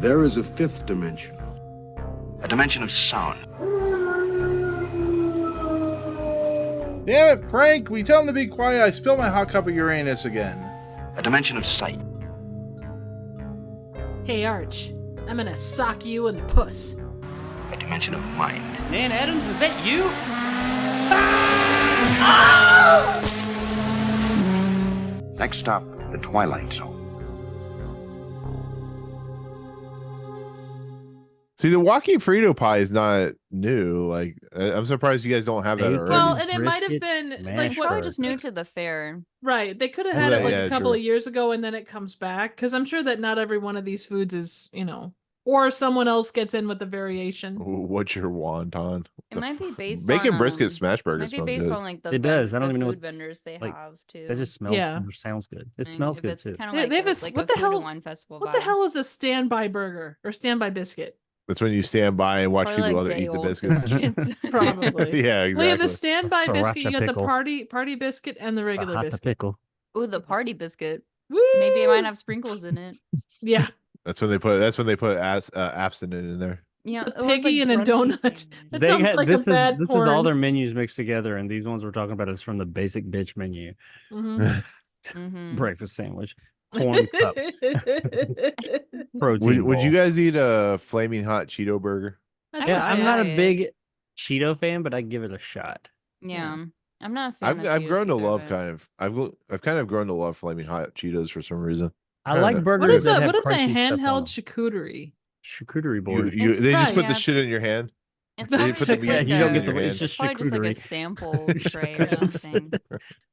There is a fifth dimension. A dimension of sound. Damn it, Frank! We tell him to be quiet. I spilled my hot cup of Uranus again. A dimension of sight. Hey, Arch. I'm gonna sock you in the puss. A dimension of mind. Nan Adams, is that you? Next stop, the Twilight Zone. See, the walking Frito pie is not new. Like, I'm surprised you guys don't have that already. Well, and it might have been like Probably just new to the fair. Right. They could have had it like a couple true. of years ago and then it comes back. Because I'm sure that not every one of these foods is, or someone else gets in with a variation. What's your wonton? It might be based Bacon on brisket smash burger. Might be based on like the It does. I don't the even know food what- vendors they like, have too. That just smells. Yeah. Sounds good. It I mean, smells if good it's too. Kind of Yeah, like they have a, like what a the food hell? and wine festival. What the vibe. hell is a standby burger or standby biscuit? That's when you stand by and watch Probably people like other eat the day-old biscuits. biscuits. Probably. Yeah, exactly. Well, yeah, the standby A biscuit, you sriracha got the pickle. party biscuit and the A regular hot biscuit. pickle. Ooh, the party biscuit. Woo! Maybe it might have sprinkles in it. Yeah. That's when they put abstinent in there. Yeah, The it was, piggy like, and a crunchy donut. cinnamon. It They sounds had like this a bad is this is all porn. their menus mixed together, and these ones we're talking about is from the basic bitch menu. Mhm. Mhm. Breakfast sandwich, corn cup, protein. Would you bowl. guys eat a flaming hot Cheeto burger? I'd Yeah, try I'm it. not a it. big Cheeto fan, but I'd give it a shot. Yeah, I'm not a fan. I've of grown to Cheetos love either, I've kind of grown to love flaming hot Cheetos for some reason. I Kinda. like burgers What is that that? have What is a crunchy stuff on handheld them. charcuterie? Charcuterie You, board. you It's they just probably- put yeah, the shit in your hand. It's You probably put just the yeah, like you don't in get your the. hand. It's just probably just like a charcuterie. sample tray or Yes. something.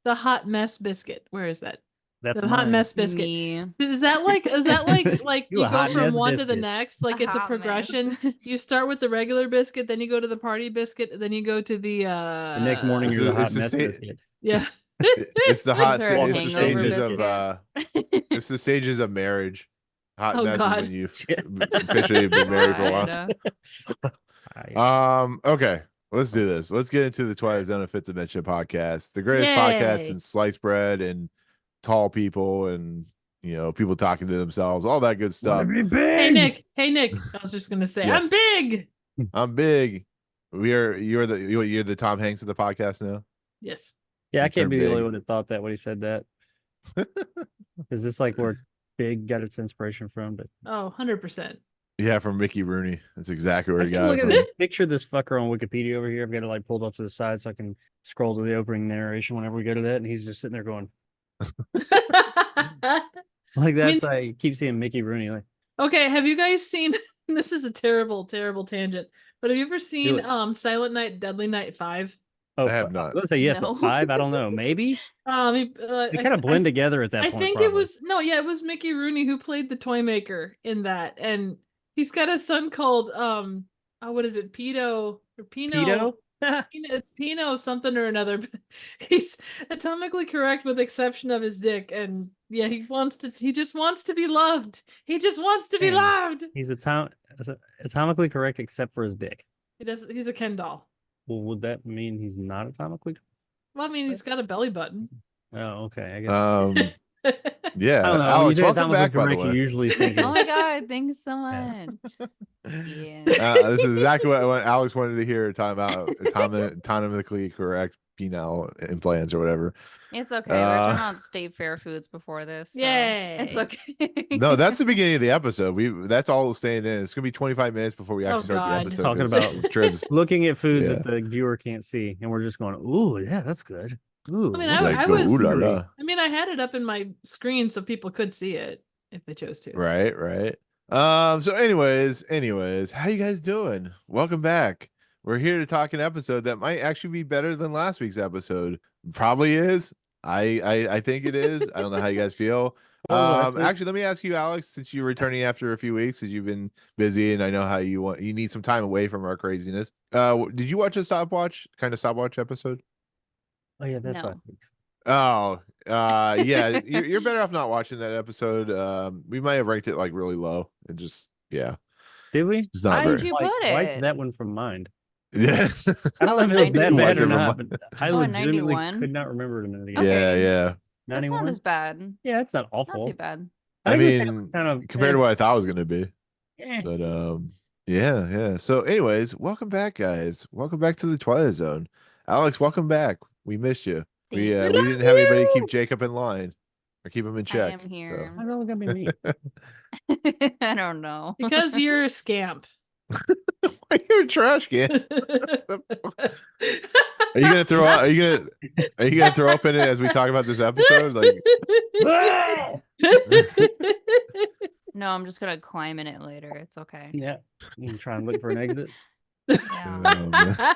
The hot mess biscuit. Where is that? That's The hot mine. mess biscuit. Me. Is that like You you a go hot from mess one to the biscuit. next? Like A it's a hot progression. mess. You start with the regular biscuit, then you go to the party biscuit, then you go to the The next morning, It's you're the the- hot it's the mess sta- biscuit. yeah. It's the hot. Is there a It's the hangover stages of. biscuit? It's the stages of marriage. Hot Oh, mess God. is when you officially have been married for a while. God. Okay, let's do this. Let's get into the Twilight Zone of Fifth Dimension podcast, the greatest podcast Yay. since sliced bread and tall people and people talking to themselves, all that good stuff. Hey Nick. I was just gonna say Yes. I'm big. I'm big. You're the Tom Hanks of the podcast now. Yes. Yeah, I You can't turned be the only big. one that thought that when he said that. Is this like where Big got its inspiration from? But Oh, 100%. Yeah, from Mickey Rooney. That's exactly where I he keep got it looking from. at this picture of this fucker on Wikipedia over here. I've got it like pulled off to the side so I can scroll to the opening narration whenever we go to that, and he's just sitting there going like that's like keep seeing Mickey Rooney like. Okay, have you guys seen this is a terrible, terrible tangent, but have you ever seen it. Silent Night, Deadly Night 5? Oh, I have I not. was gonna say yes, No. but 5. I don't know. Maybe They they kind of blend together at that I point. think probably. it was Mickey Rooney who played the toy maker in that, and he's got a son called what is it, Pino or Pino? It's Pino something or another. But he's atomically correct with exception of his dick, and yeah, he just wants to be loved. He just wants to be Man. loved. He's atomically correct except for his dick. He's a Ken doll. Well, would that mean he's not atomically? Well, I mean, he's got a belly button. Oh, okay. I guess. Yeah, I don't know. When you Alex, say welcome atomically back, by the correct, you way. usually think. Oh my god, thanks so much. Yeah. This is exactly what Alex wanted to hear. Atomically correct penile implants or whatever. It's okay. We're talking about state fair foods before this. So Yay. It's okay. No, that's the beginning of the episode. That's all staying in. It's gonna be 25 minutes before we actually start the God. episode. Talking 'cause about Tribs. looking at food Yeah. that the viewer can't see, and we're just going, "Ooh, yeah, that's good." Ooh, I mean, look I at that. was- Ooh la la. I mean, I had it up in my screen so people could see it if they chose to. Right. So anyways, how you guys doing? Welcome back. We're here to talk an episode that might actually be better than last week's episode. Probably is. I think it is. I don't know how you guys feel. Actually, let me ask you, Alex, since you're returning after a few weeks, because you've been busy, and I know how you need some time away from our craziness. Did you watch a stopwatch episode? Oh yeah, that's No. last week's. Oh, yeah. You're better off not watching that episode. We might have ranked it like really low. It just, yeah. Did we? It's not I very- you like, put wiped it? that one from mind. Yes. I don't know if it was that 91. bad or Never not, mind. but I Oh, legitimately 91? could not remember it a minute ago. Okay. Yeah. That's 91? not as bad. Yeah, it's not Not awful. too bad. I think it's mean, kind of compared to what I thought it was going to be. yeah, But yeah. So, anyways, welcome back, guys. Welcome back to the Twilight Zone. Alex, welcome back. We missed you. We Thank we didn't have anybody to keep Jacob in line or keep him in I check. am here. Why don't gotta be me? I don't know. Because you're a scamp. You're a trash can. Are you gonna throw up? Are you gonna throw up in it as we talk about this episode? Like, No, I'm just gonna climb in it later. It's okay. Yeah. You can try and look for an exit. Yeah.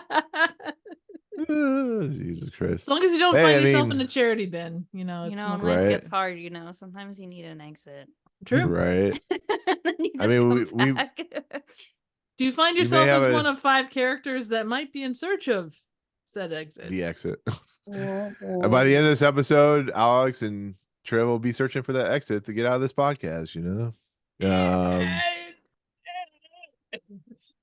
Jesus Christ. As long as you don't Hey, find I yourself mean- in a charity bin, it's And most- life Right. gets hard, sometimes you need an exit. true. Right. Then you I just mean, come we- back. Do you find You may yourself have as a- one of 5 characters that might be in search of said exit? The exit. And by the end of this episode, Alex and Trev will be searching for that exit to get out of this podcast.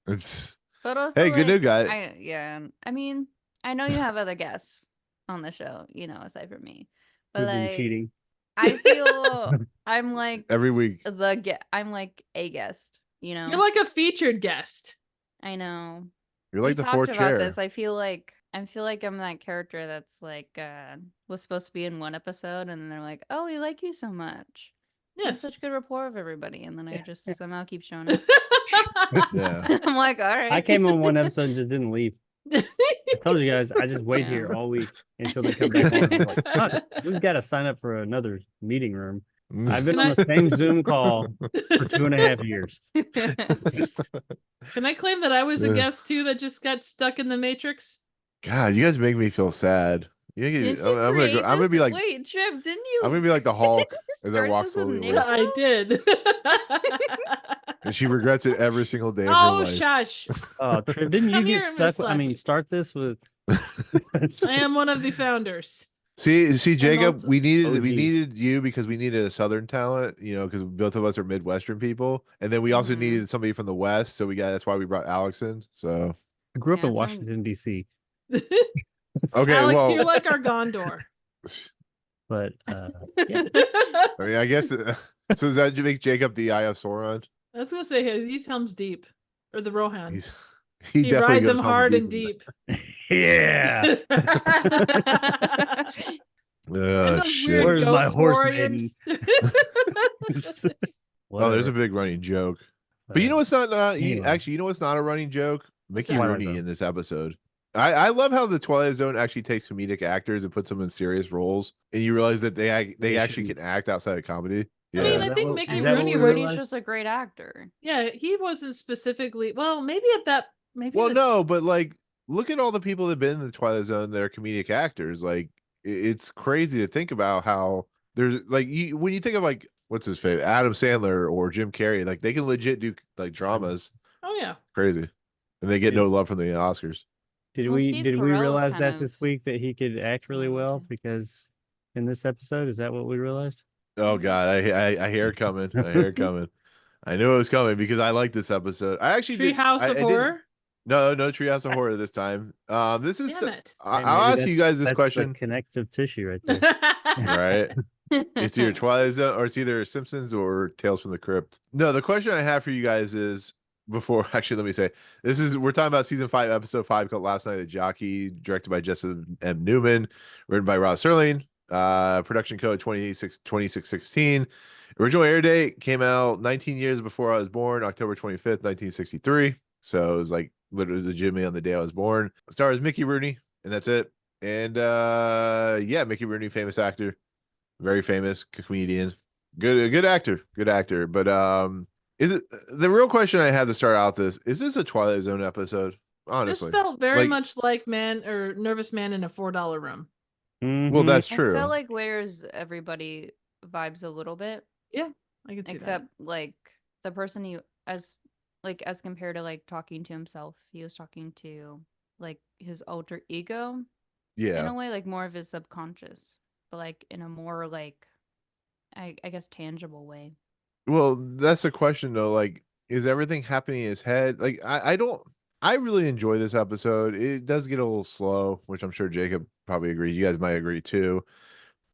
It's But also, hey, good like, new guy. I mean, I know you have other guests on the show, aside from me. But We've been like, cheating. I feel I'm like Every week. I'm like a guest, You're like a featured guest. I know. You're like We the talked fourth about chair. this. I feel like I'm that character that's like was supposed to be in one episode, and then they're like, "Oh, we like you so much. You have Yes. such good rapport with everybody," and then I just Yeah. somehow keep showing up. Yeah. I'm like, all right. I came on one episode and just didn't leave. I told you guys, I just wait here Yeah. all week until they come back on. I'm like, "Fuck, we've got to sign up for another meeting room. I've been Can on the same Zoom call for 2.5 years. Can I claim that I was a Yeah. guest too that just got stuck in the Matrix? God, you guys make me feel sad. Did I'm gonna create I'm gonna this? be like Wait, Trip, didn't you? I'm gonna be like the Hulk as I start walk this with slowly Nick? away. I did. And she regrets it every single day of her Oh, life. shush. Oh, Triv, didn't you Come get here, stuck? Miss I mean, Lucky. start this with. I am one of the founders. See, Jacob, also- we OG. needed you because we needed a Southern talent, because both of us are Midwestern people, and then we also Mhm. needed somebody from the West, so that's why we brought Alex in. So I grew up Yeah, in it's Washington, D.C., okay, Alex, well, you're like our Gondor. but yeah. I mean, I guess so. Does that make Jacob the Eye of Sauron? I was gonna say he's Helm's Deep, or the Rohan. He He definitely rides goes them home hard and in deep. Yeah. Oh those shit! weird Where's my ghost horse warriors. Oh, there's a Whatever. big running joke. But you know what's not Anyway. actually, you know what's not a running joke? Mickey Twilight Rooney Zone. in this episode. I love how the Twilight Zone actually takes comedic actors and puts them in serious roles, and you realize that they actually shouldn't. can act outside of comedy. I mean, Yeah, I that think what- Mickey is that what Rooney we was. realized? He's just a great actor. Yeah, he wasn't specifically. Well, maybe at that. Maybe. well, this- no, but like, look at all the people that've been in the Twilight Zone that are comedic actors. Like, it's crazy to think about how there's like when you think of like what's his favorite, Adam Sandler or Jim Carrey, like they can legit do like dramas. Oh yeah. Crazy, and they get no love from the Oscars. Did Well, we Steve did we Carell's realize kind that of this week that he could act really well? talented. Because in this episode, is that what we realized? Oh God, I hear it coming. I hear it coming. I knew it was coming because I like this episode. I actually did. Treehouse I of didn't- Horror. No, Treehouse of Horror this time. This is. Damn it. I'll Maybe ask you guys this That's the question. connective tissue right there. Right. It's either Twilight Zone or it's either Simpsons or Tales from the Crypt. No, the question I have for you guys is before actually let me say we're talking about season 5, episode 5 called Last Night at Jockey, directed by Jensen M. Newman, written by Rod Serling, production code 2616. Original air date came out 19 years before I was born, October 25th, 1963. So it was like literally legitimately on the day I was born. Stars Mickey Rooney, and that's it. And yeah, Mickey Rooney, famous actor, very famous comedian, good actor. But is it the real question I had to start out this? Is this a Twilight Zone episode? This Honestly, felt very Like- much like Nervous Man in a $4 room. well, Mhm. that's I true. felt like Where's Everybody vibes a little bit, I can see except like the person he as compared to like talking to himself, he was talking to like his alter ego in Yeah. a way, like more of his subconscious, but like in a more like I guess tangible way. Well, that's the question though. Like, is everything happening in his head? Like, I really enjoy this episode. It does get a little slow, which I'm sure Jacob probably agrees. You guys might agree too.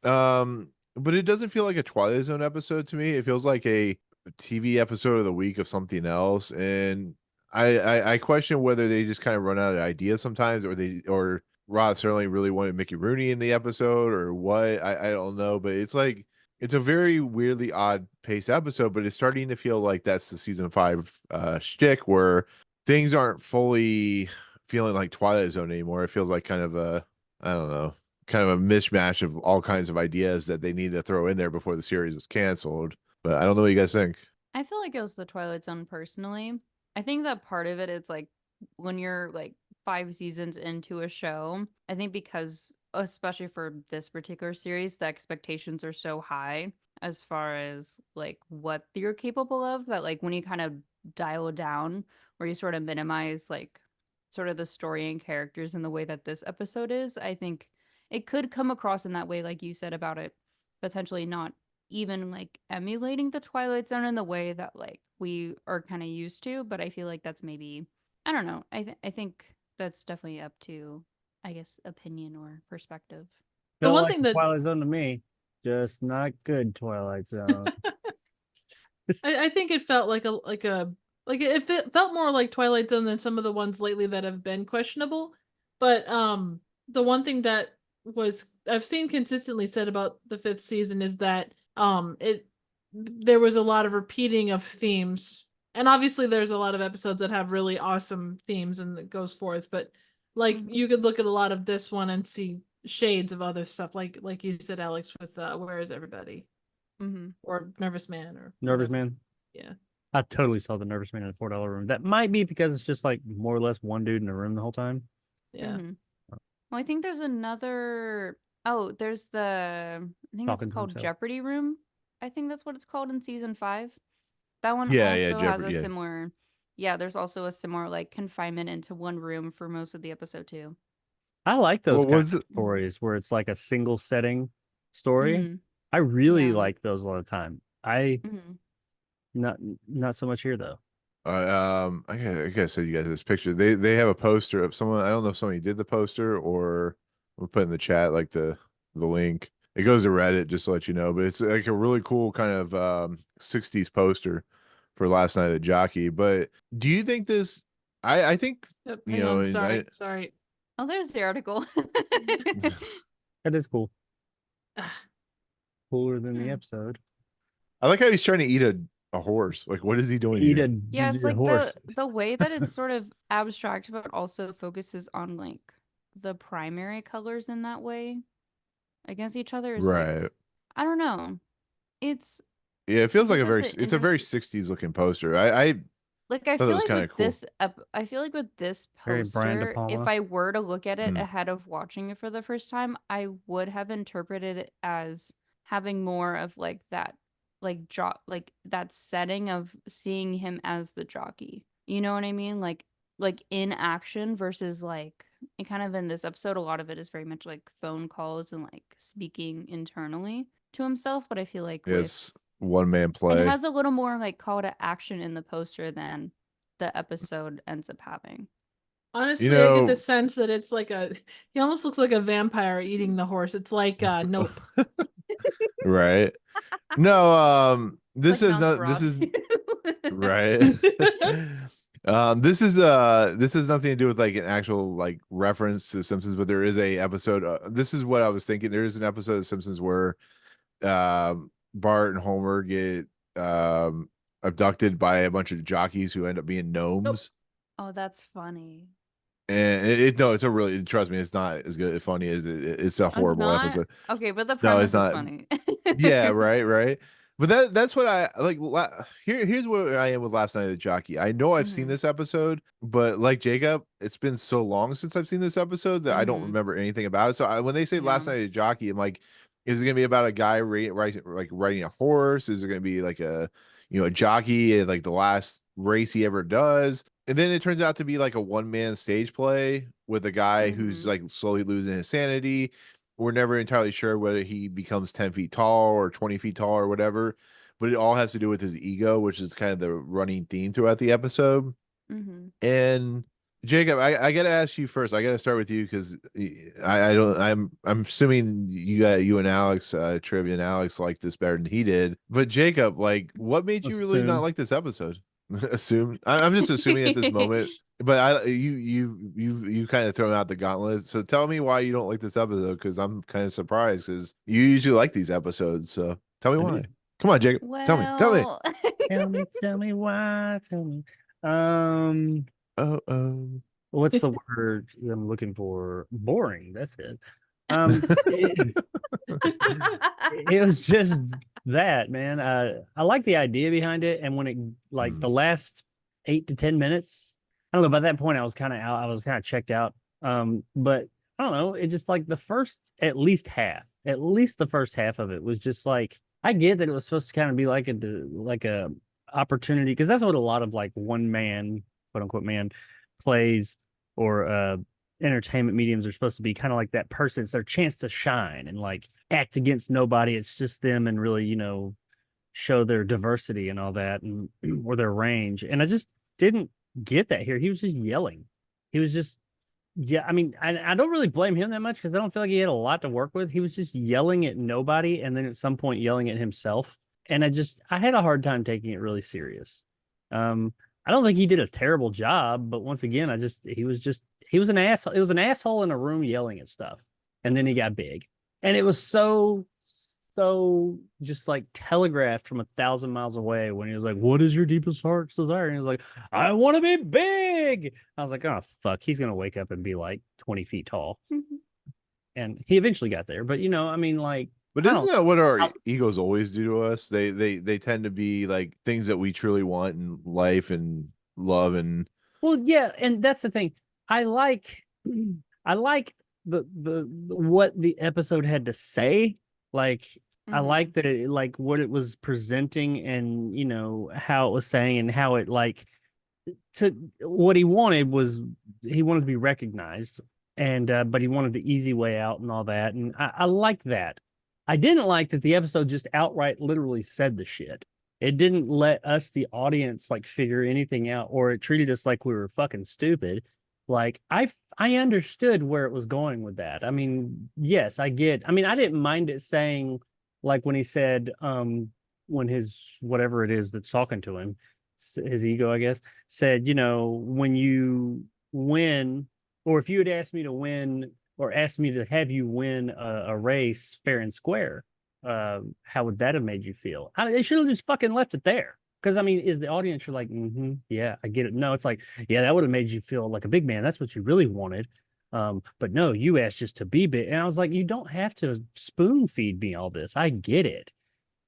But it doesn't feel like a Twilight Zone episode to me. It feels like a TV episode of the week of something else, and I question whether they just kind of run out of ideas sometimes, or Rod Serling really wanted Mickey Rooney in the episode, or what. I don't know, but it's like it's a very weirdly odd paced episode, but it's starting to feel like that's the season 5 shtick, where things aren't fully feeling like Twilight Zone anymore. It feels like kind of a, I don't know, kind of a mishmash of all kinds of ideas that they need to throw in there before the series was canceled. But I don't know what you guys think. I feel like it was the Twilight Zone personally. I think that part of it is like when you're like 5 seasons into a show, I think because especially for this particular series, the expectations are so high as far as like what you're capable of, that like when you kind of dial it down or you sort of minimize like sort of the story and characters in the way that this episode is, I think it could come across in that way, like you said about it potentially not even like emulating the Twilight Zone in the way that like we are kind of used to, but I feel like that's maybe, I don't know. I think that's definitely up to, I guess, opinion or perspective. The Felt one like thing the that Twilight Zone to me, just not good Twilight Zone. I think it felt like it felt more like Twilight Zone than some of the ones lately that have been questionable. But the one thing that was I've seen consistently said about the 5th season is that there was a lot of repeating of themes. And obviously there's a lot of episodes that have really awesome themes and it goes forth, but like you could look at a lot of this one and see shades of other stuff, like you said, Alex, with Where Is Everybody? Or Nervous Man, or Nervous whatever. Man. Yeah. I totally saw the Nervous Man in a $4 room. That might be because it's just like more or less one dude in a room the whole time. Yeah. Well, I think there's another. Oh, there's the. I think Talking it's to called himself. Jeopardy Room. I think that's what it's called in season 5. That one Yeah, also has Jeopardy, a yeah. similar. Yeah, there's also a similar like confinement into one room for most of the episode too. I like those What was kinds of it? stories where it's like a single setting story. Mm-hmm. I really Yeah. like those a lot of the time. I Mm-hmm. not so much here though. I gotta send you guys this picture. They have a poster of someone. I don't know if somebody did the poster or we'll put in the chat like the link. It goes to Reddit just to let you know, but it's like a really cool kind of 60s poster for Last Night at the Jockey. But do you think this? I think Yep, you hang know. on, And sorry. Oh, there's the article. That is cool. Ah, Cooler than the episode. I like how he's trying to eat a horse. Like, what is he doing Eat here? a Yeah, it's like horse. the way that it's sort of abstract, but also focuses on like the primary colors in that way against each other is like, Right. I don't know. It's Yeah, it feels like guess it's a very interest- 60s looking poster. I like I thought it feel was like kind with of cool. this I feel like with this Very Brian De poster, if Palma. I were to look at it Mm. ahead of watching it for the first time, I would have interpreted it as having more of like that like that setting of seeing him as the jockey. You know what I mean? Like in action versus like and kind of in this episode a lot of it is very much like phone calls and like speaking internally to himself, but I feel like with It's one man it play. has a little more like call to action in the poster than the episode ends up having. honestly, You I get know, the sense that it's like he almost looks like a vampire eating the horse. It's like Nope. right? No, this Like is not. This is Nosferatu. right. This has nothing to do with like an actual like reference to The Simpsons, but there is a episode. This is what I was thinking. There is an episode of Simpsons where Bart and Homer get abducted by a bunch of jockeys who end up being gnomes. Oh, that's funny. And no, it's a really, trust me, it's not as good as funny as it's a It's horrible not? episode. Okay, but the No, it's premise is not. funny. Yeah, right. But that's what I like. Here's where I am with Last Night at the Jockey. I know I've seen Mhm. this episode, but like Jacob, it's been so long since I've seen this episode that I don't Mhm. remember anything about it. So when they say Last Yeah. Night at the Jockey, I'm like, is it gonna be about a guy riding a horse? Is it gonna be like a jockey and like the last race he ever does? And then it turns out to be like a one-man stage play with a guy who's Mhm. like slowly losing his sanity. We're never entirely sure whether he becomes 10 feet tall or 20 feet tall or whatever, but it all has to do with his ego, which is kind of the running theme throughout the episode. Mhm. And Jacob, I gotta ask you first. I gotta start with you because I don't. I'm assuming you and Alex, Trivia and Alex like this better than he did. But Jacob, like, what made you really not Assume. like this episode? Assume. I'm just assuming at this moment. But you kind of thrown out the gauntlet. So tell me why you don't like this episode because I'm kind of surprised because you usually like these episodes. So tell me I why. do. Come on, Jacob. Tell me. Tell me. Well, Tell me why. Tell me. Oh. What's the word I'm looking for? Boring. That's it. It was just that, man. I like the idea behind it, and when it like the last 8 to 10 minutes, I don't know. By that point, I was kind of out. I was kind of checked out. But I don't know. It just like the first, at least the first half of it was just like I get that it was supposed to kind of be like a opportunity because that's what a lot of like one man, quote unquote man, plays or entertainment mediums are supposed to be kind of like that person. It's their chance to shine and like act against nobody. It's just them and really, show their diversity and all that and or their range. And I just didn't get that here. He was just yelling. He was just, yeah. I mean, I don't really blame him that much because I don't feel like he had a lot to work with. He was just yelling at nobody and then at some point yelling at himself. And I had a hard time taking it really serious. I don't think he did a terrible job, but once again, he was an asshole. It was an asshole in a room yelling at stuff. And then he got big. And it was so just like telegraphed from 1,000 miles away when he was like, "What is your deepest heart's desire?" And he was like, "I want to be big." I was like, "Oh fuck, he's gonna wake up and be like 20 feet tall." And he eventually got there. But I mean, like, But I isn't don't that what our I- egos always do to us? They tend to be like things that we truly want in life and love and well, yeah, and that's the thing. I like I like the what the episode had to say. Like I like that it like what it was presenting and how it was saying and how it like to what he wanted was he wanted to be recognized and but he wanted the easy way out and all that. And I liked that. I didn't like that the episode just outright literally said the shit. It didn't let us, the audience, like figure anything out, or it treated us like we were fucking stupid. Like I understood where it was going with that. I mean, yes, I get. I mean, I didn't mind it saying, like when he said, when his whatever it is that's talking to him, his ego, I guess, said, when you win, or if you had asked me to win, or asked me to have you win a race fair and square, how would that have made you feel? They should have just fucking left it there. Because I mean, is the audience you're like, yeah, I get it. No, it's like, yeah, that would have made you feel like a big man. That's what you really wanted. But no, you asked just to be big. And I was like, you don't have to spoon feed me all this. I get it.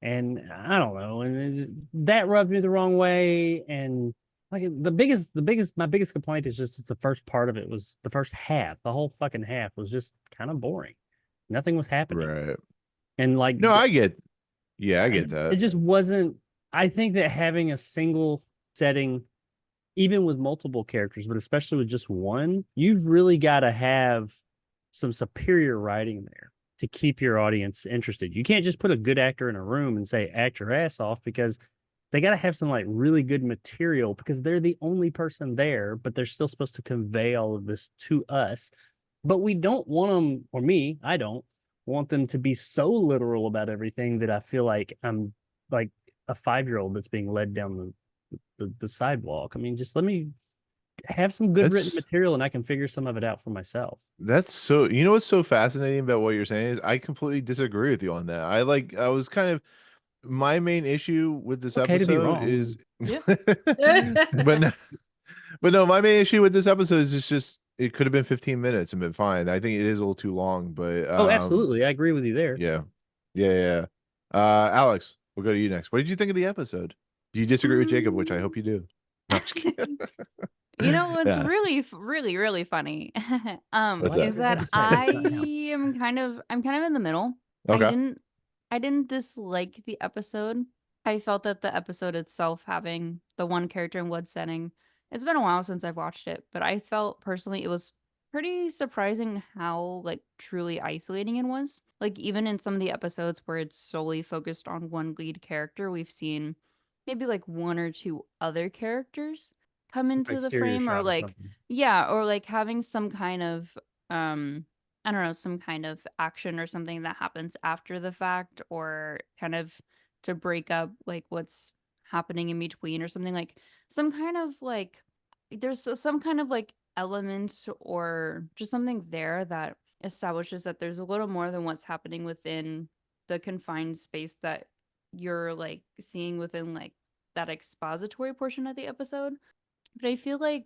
And I don't know. And that rubbed me the wrong way. And like my biggest complaint is just it's the first part of it was the first half. The whole fucking half was just kind of boring. Nothing was happening. right. And like, No, I get it that. just wasn't. I think that having a single setting, even with multiple characters, but especially with just one, you've really got to have some superior writing there to keep your audience interested. You can't just put a good actor in a room and say, act your ass off, because they got to have some like really good material because they're the only person there, but they're still supposed to convey all of this to us. But we don't want them, or me, I don't want them to be so literal about everything that I feel like I'm like a 5-year-old that's being led down the sidewalk. I mean, just let me have some good written material and I can figure some of it out for myself. That's so, what's so fascinating about what you're saying is I completely disagree with you on that. I was kind of, my main issue with this Okay to be episode wrong. is, Yeah. but no, my main issue with this episode is it's just, it could have been 15 minutes and been fine. I think it is a little too long, but Oh, absolutely. I agree with you there. yeah. Alex, we'll go to you next. What did you think of the episode? Do you disagree with Jacob, which I hope you do? No, I'm just kidding. What's Yeah. really, really funny What's is that? that I'm kind of in the middle. Okay. I didn't dislike the episode. I felt that the episode itself, having the one character in one setting, it's been a while since I've watched it, but I felt personally it was pretty surprising how like truly isolating it was. Like even in some of the episodes where it's solely focused on one lead character, we've seen maybe like one or two other characters come into the exterior frame, or shot or like, something. yeah, or like having some kind of I don't know, some kind of action or something that happens after the fact, or kind of to break up like what's happening in between, or something like some kind of like some kind of like element, or just something there that establishes that there's a little more than what's happening within the confined space that you're like seeing within like that expository portion of the episode. But I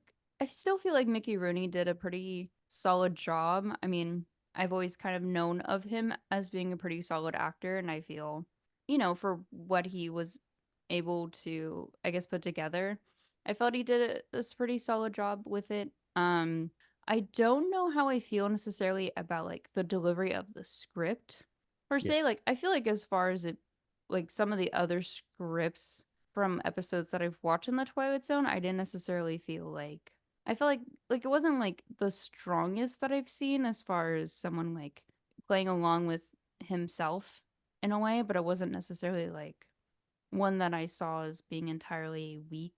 still feel like Mickey Rooney did a pretty solid job. I mean, I've always kind of known of him as being a pretty solid actor, and I feel, for what he was able to, I guess, put together, I felt he did a pretty solid job with it. I don't know how I feel necessarily about like the delivery of the script per Yeah. se. Like, I feel like as far as it, like some of the other scripts from episodes that I've watched in the Twilight Zone, I didn't necessarily feel like I felt like it wasn't like the strongest that I've seen as far as someone like playing along with himself in a way, but it wasn't necessarily like one that I saw as being entirely weak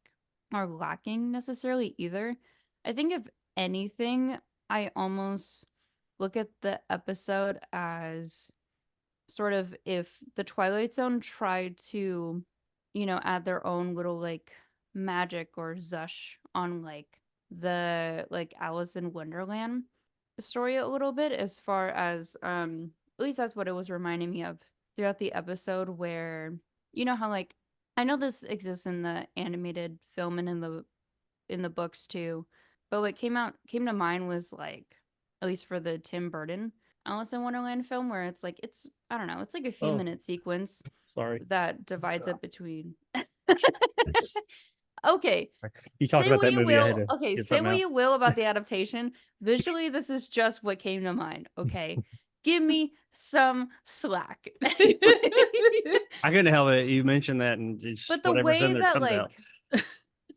or lacking necessarily either. I think if anything, I almost look at the episode as sort of if the Twilight Zone tried to, add their own little like magic or zush on like the like Alice in Wonderland story a little bit, as far as at least that's what it was reminding me of throughout the episode, where how like I know this exists in the animated film and in the books too, but what came to mind was like, at least for the Tim Burton Alice in Wonderland film, where it's like I don't know, it's like a few Oh. minute sequence Sorry. that divides up between okay, You talked say about what that you movie. I had will. to Okay, get say something what out. you will about the adaptation. Visually, this is just what came to mind. Okay, give me some slack. I couldn't help it. You mentioned that, and just But the whatever's in way there that comes out. like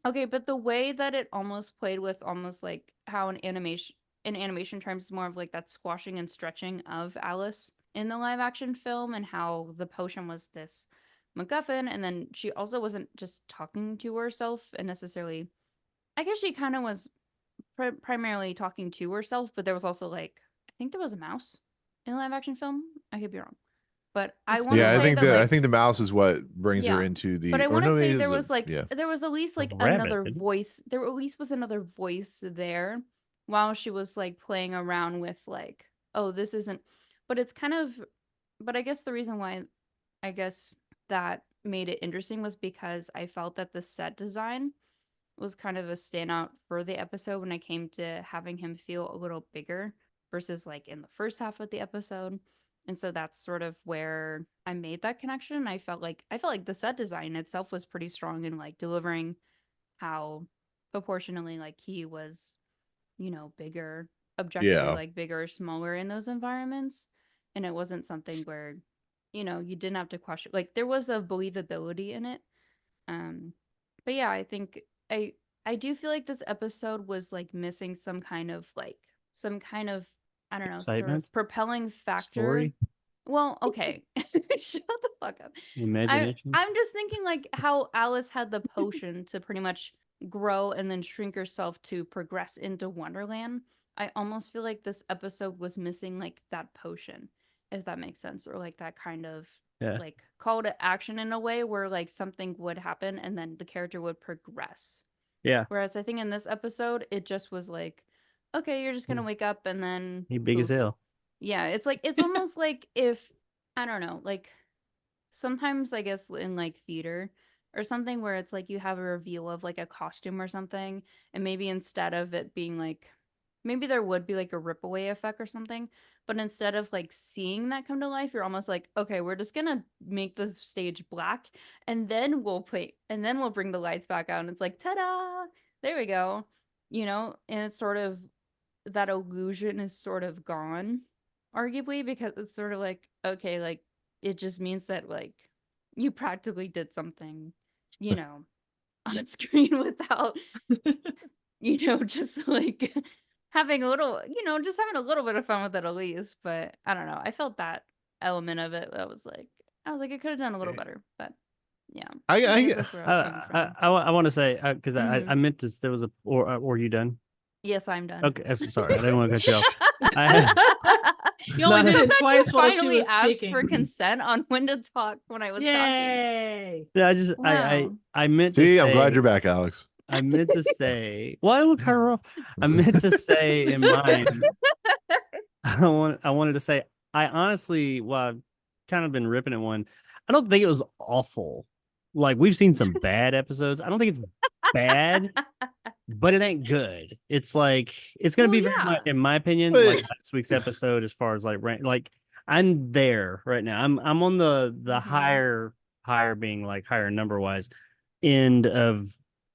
okay, but the way that it almost played with almost like how in animation terms is more of like that squashing and stretching of Alice in the live action film, and how the potion was this MacGuffin, and then she also wasn't just talking to herself and necessarily, I guess she kind of was primarily talking to herself, but there was also like, I think there was a mouse in the live action film. I could be wrong, but I It's want to Yeah, I say think that I like, think the mouse is what brings her yeah, into but the, I or want to no, say maybe it there was was like yeah. there was at least like A rabbit, another isn't it? voice. There at least was another voice there while she was like playing around with like, oh, this isn't. But it's kind of. But I guess the reason why I guess that made it interesting was because I felt that the set design was kind of a standout for the episode when I came to having him feel a little bigger versus like in the first half of the episode. And so that's sort of where I made that connection. I felt like the set design itself was pretty strong in like delivering how proportionally like he was, bigger, objectively Yeah. like bigger or smaller in those environments. And it wasn't something where, you didn't have to question, like there was a believability in it. um but yeah, I think I I do feel like this episode was like missing some kind of, I don't know, sort Excitement, of propelling factor. story, Well, okay. Shut the fuck up. imagination. I'm just thinking like how Alice had the potion to pretty much grow and then shrink herself to progress into Wonderland. I almost feel like this episode was missing like that potion, if that makes sense, or like that kind of Yeah. like call to action in a way where like something would happen and then the character would progress. Yeah. Whereas I think in this episode, it just was like, okay, you're just gonna wake up and then He big as poof. hell. Yeah, it's like it's almost like if I don't know, like sometimes I guess in like theater or something where it's like you have a reveal of like a costume or something, and maybe instead of it being like maybe there would be like a rip away effect or something, but instead of like seeing that come to life, you're almost like, okay, we're just gonna make the stage black and then we'll bring the lights back out, and it's like, ta-da, there we go. And it's sort of that illusion is sort of gone, arguably, because it's sort of like, okay, like it just means that like you practically did something, on screen without, just like having a little, just having a little bit of fun with it at least. But I don't know. I felt that element of it. I was like, it could have done a little better, but Yeah. I guess that's where I was coming from. I want to say because Mhm. I meant this. There was a or you done? Yes, I'm done. Okay, I'm so sorry. I didn't want to cut you off. I, You only did So it glad twice you while she finally was asked speaking. for consent on when to talk when I was talking. Yay! I just Wow. I meant to See, say. I'm glad you're back, Alex. I meant to say. Well, I would cut her off. I meant to say in mine. I wanted to say. I honestly, well, I've kind of been ripping at one. I don't think it was awful. Like we've seen some bad episodes. I don't think it's bad, but it ain't good. It's like it's gonna Well, be very yeah. much, in my opinion, But- like last week's episode as far as like I'm there right now. I'm on the Mhm. higher being like higher number wise end of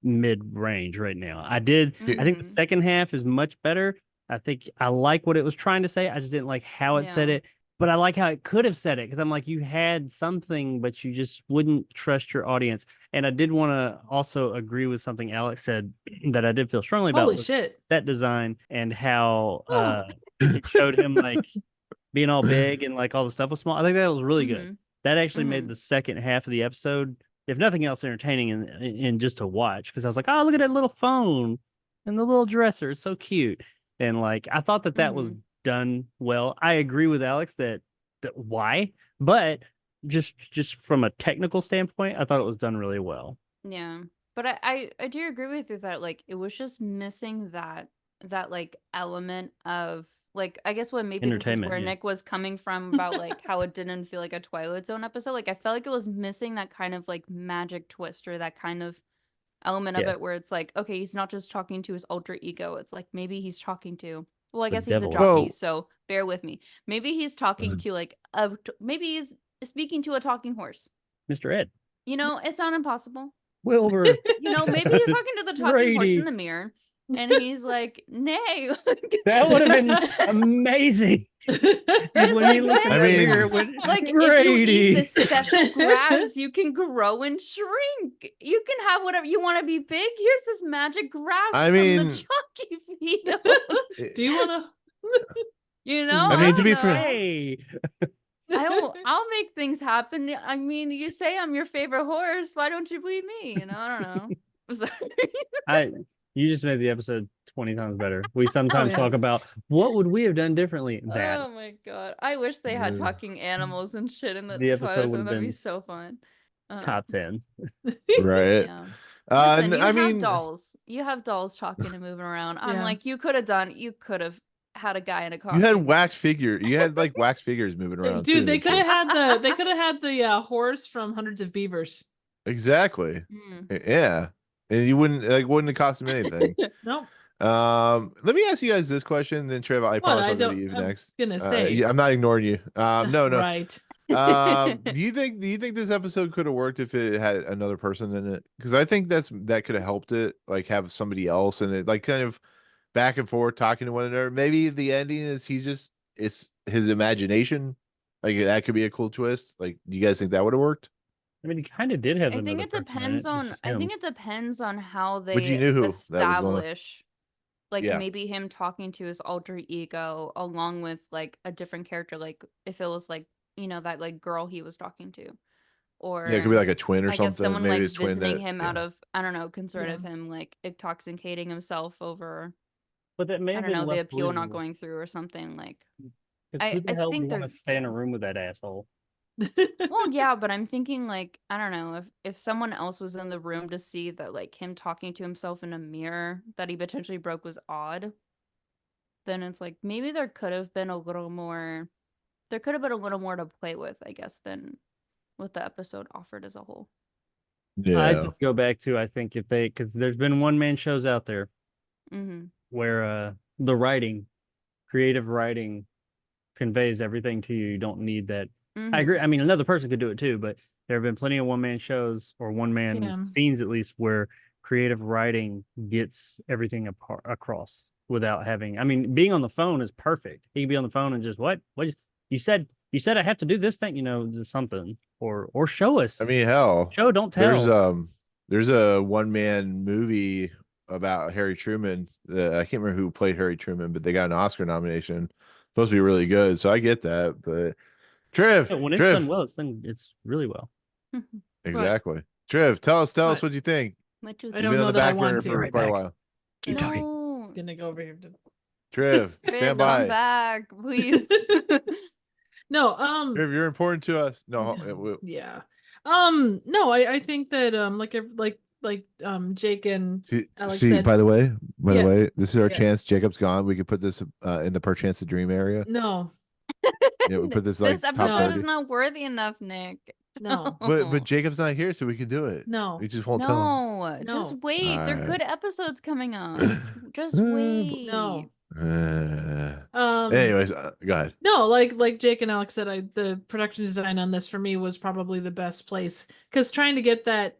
mid range right now. I think the Mhm. second half is much better. I think I like what it was trying to say. I just didn't like how it said Yeah. it. But I like how it could have said it because I'm like, you had something, but you just wouldn't trust your audience. And I did want to also agree with something Alex said that I did feel strongly about Holy was shit! set design and how it showed him like being all big and like all the stuff was small. I think that was really good. Mhm. That actually made Mhm. the second half of the episode, if nothing else, entertaining and just to watch. Because I was like, oh, look at that little phone and the little dresser. It's so cute. And like, I thought that was done well. I agree with Alex that why, but just from a technical standpoint, I thought it was done really well. Yeah. But I do agree with you that like it was just missing that like element of like I guess what maybe this is Entertainment, where yeah. Nick was coming from about like how it didn't feel like a Twilight Zone episode. Like I felt like it was missing that kind of like magic twist or that kind of element of Yeah. it where it's like, okay, he's not just talking to his alter ego. It's like maybe he's talking to well, I The guess he's a devil. jockey, Well- so bear with me. Maybe he's talking to like maybe he's speaking to a talking horse. Mr. Ed. You know, it's not impossible. Wilbur. You know, maybe he's talking to the talking horse Grady. in the mirror, and he's like, "Nay." That would have been amazing. When he looked in I the mean- mirror, when, Like if you Grady. eat this special grass, you can grow and shrink. You can have whatever you want to be big. Here's this magic grass I from mean- the jockey field. Do you want to? You know, I mean, to don't be know. fair- Hey. I'll make things happen. I mean, you say I'm your favorite horse. Why don't you believe me? You know, I don't know. Sorry. You just made the episode 20 times better. We sometimes yeah. talk about what would we have done differently. That Oh my god. I wish they had Yeah. talking animals and shit in the The episode Twilight would Zone. have That'd be been so fun. top 10. Right. Yeah. Uh, Listen, you I have mean, dolls. You have dolls talking and moving around. I'm Yeah. like, you could have had a guy in a car. you had wax figure. You had like wax figures moving around. Dude, too. they could have had the horse from Hundreds of Beavers. Exactly. Yeah, and you wouldn't have cost him anything. Nope. Let me ask you guys this question, then Trev, I promise I I'll go to don't- you I'm next. gonna say. Yeah, I'm not ignoring you. No. Right. Do you think this episode could have worked if it had another person in it? Because I think that could have helped it, like have somebody else in it, like kind of back and forth talking to one another. Maybe the ending is it's his imagination. Like that could be a cool twist. Like, do you guys think that would have worked? I mean, he kind of did have I think another it person in depends it, on just I think him. it depends on how they But you knew who that was going. establish like Yeah. maybe him talking to his alter ego along with like a different character, like if it was like, you know, that like girl he was talking to. Or Yeah, it could be like a twin or I something. guess someone Maybe like his twin visiting that- him yeah. out of I don't know, concern of him like intoxicating himself over But that may I have don't been know, the less appeal not believable. going through or something like 'Cause I who the hell think would want they're to stay in a room with that asshole? well, yeah, but I'm thinking like I don't know if someone else was in the room to see that like him talking to himself in a mirror that he potentially broke was odd, then it's like maybe there could have been a little more to play with, I guess, than what the episode offered as a whole. I Yeah. just go back to I think if they because there's been one man shows out there Mm-hmm. where the creative writing conveys everything to you. You don't need that. I agree. I mean, another person could do it too, but there have been plenty of one man shows or one man Yeah. scenes at least where creative writing gets everything across without having. I mean, being on the phone is perfect. He can be on the phone and just what you said. You said I have to do this thing, just something or show us. I mean, hell, show don't tell. There's a one man movie about Harry Truman. I can't remember who played Harry Truman, but they got an Oscar nomination. Supposed to be really good, so I get that. But Trev, Yeah, when it's Trev, done well, it's really well. Exactly. Triv, tell us What? what you think. What you I You've don't been on know the that I back want burner to. for Right quite a back. while. Keep talking. No. Gonna go over here. Triv, Triv, stand come by. back, please. No, Triv, you're important to us. No, yeah. No, I think that Jake and Alex see. said, By the way, yeah, this is our yeah. chance. Jacob's gone. We could put this in the perchance to dream area. No, Yeah, we put this like This top episode is 30. not worthy enough, Nick. no, But Jacob's not here, so we can do it. no, We just won't tell him. No, just No. wait. They're Alright. good episodes coming up. Just wait. no. Anyways, go ahead. No, like Jake and Alex said, the production design on this for me was probably the best place, because trying to get that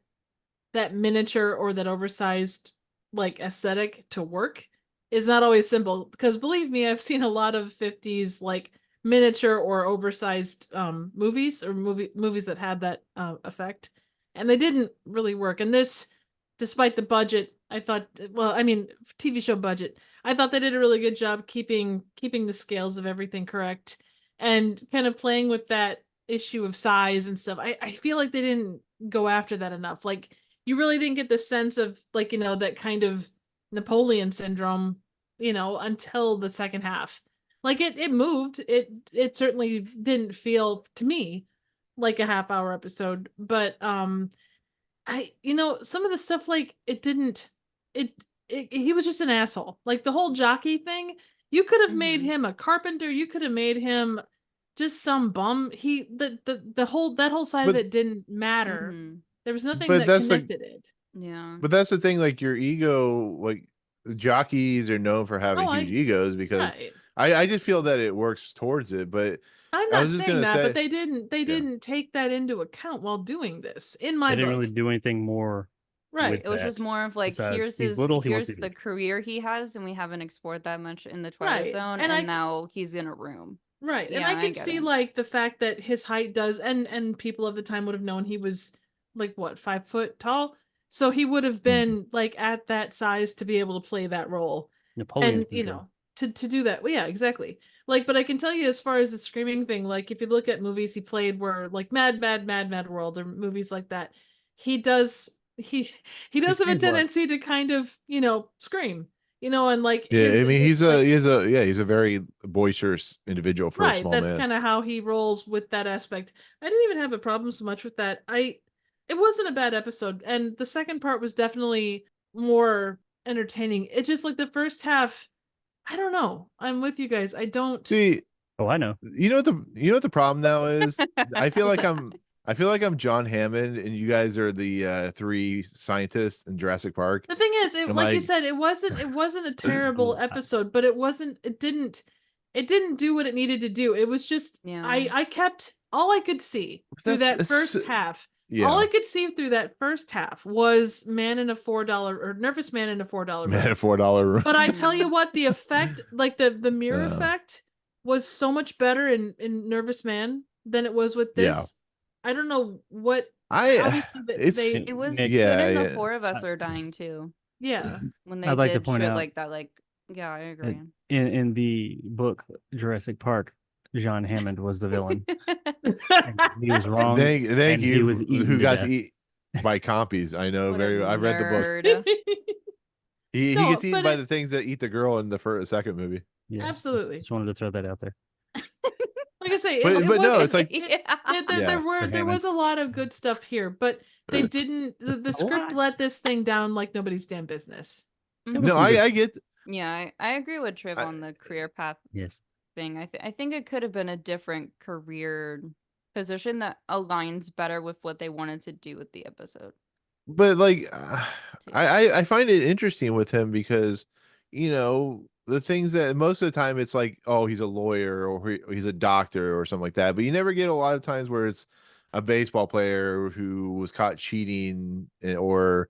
miniature or that oversized like aesthetic to work is not always simple. Because believe me, I've seen a lot of 50s like miniature or oversized movies or movies that had that effect, and they didn't really work. And this, despite the budget, I thought, well, I mean, TV show budget, I thought they did a really good job keeping the scales of everything correct and kind of playing with that issue of size and stuff. I feel like they didn't go after that enough. Like, you really didn't get the sense of, like, that kind of Napoleon syndrome, until the second half. Like, it moved. It certainly didn't feel to me like a half-hour episode, but some of the stuff, like, he was just an asshole. Like the whole Jockey thing, you could have made him a carpenter, you could have made him just some bum. The whole side of it didn't matter. There was nothing But that that's connected it. Yeah. But that's the thing, like your ego, like jockeys are known for having huge egos because Right. I just feel that it works towards it. But I'm I not was just saying gonna that, say, but they didn't take that into account while doing this, in my They didn't book. really do anything more. Right. with It was that. just more of like, Besides, he's little, he wants here's to the be. career he has, and we haven't explored that much in the Twilight Right. Zone, And and now he's in a room. Right. And Yeah, I I can get see it. like the fact that his height does, and people of the time would have known he was like, what, 5 foot tall? So he would have been like at that size to be able to play that role. Napoleon And syndrome. to do that. Well, yeah, exactly. Like, but I can tell you, as far as the screaming thing, like if you look at movies he played where like Mad World or movies like that, he does he does have a screams a lot. tendency to kind of, scream. And like yeah, I mean, he's like, a very boisterous individual for a right, small that's man. kind of how he rolls with that aspect. I didn't even have a problem so much with that. It wasn't a bad episode, and the second part was definitely more entertaining. It just, like, the first half, I don't know. I'm with you guys. I don't See, Oh, I know. you know what the problem now is? I feel What's like I'm John Hammond, and you guys are the three scientists in Jurassic Park. The thing is, I'm like you like- said, it wasn't a terrible episode, but it didn't do what it needed to do. It was just, Yeah. I kept, all I could see through that That's- first half. Yeah, All I could see through that first half was Man in a $4 or Nervous Man in a $4 man, room. a $4 room. But I tell you what, the effect, like the mirror Uh. effect, was so much better in Nervous Man than it was with this. Yeah. I don't know what. I Obviously, it's It was Nick- good, and the yeah. four of us are dying too. Yeah. When they I'd like to did point shit out- like that, like, yeah, I agree. In the book Jurassic Park, John Hammond was the villain. And he was wrong. Thank and he you. was eaten Who to got death. to eat by compies? I know What a I read the book. nerd. He No, gets eaten but by it- the things that eat the girl in the second movie. Yeah, Absolutely. Just wanted to throw that out there. Like I say, But no, wasn't- it's like- Yeah. there Yeah. was a lot of good stuff here, but they didn't. The script lot. let this thing down like nobody's damn business. Mhm. No, I get. Yeah, I agree with Triv I- on the career path Yes. thing. I think it could have been a different career position that aligns better with what they wanted to do with the episode. But like, too. I find it interesting with him because, the things that most of the time it's like, oh, he's a lawyer or he's a doctor or something like that. But you never get a lot of times where it's a baseball player who was caught cheating or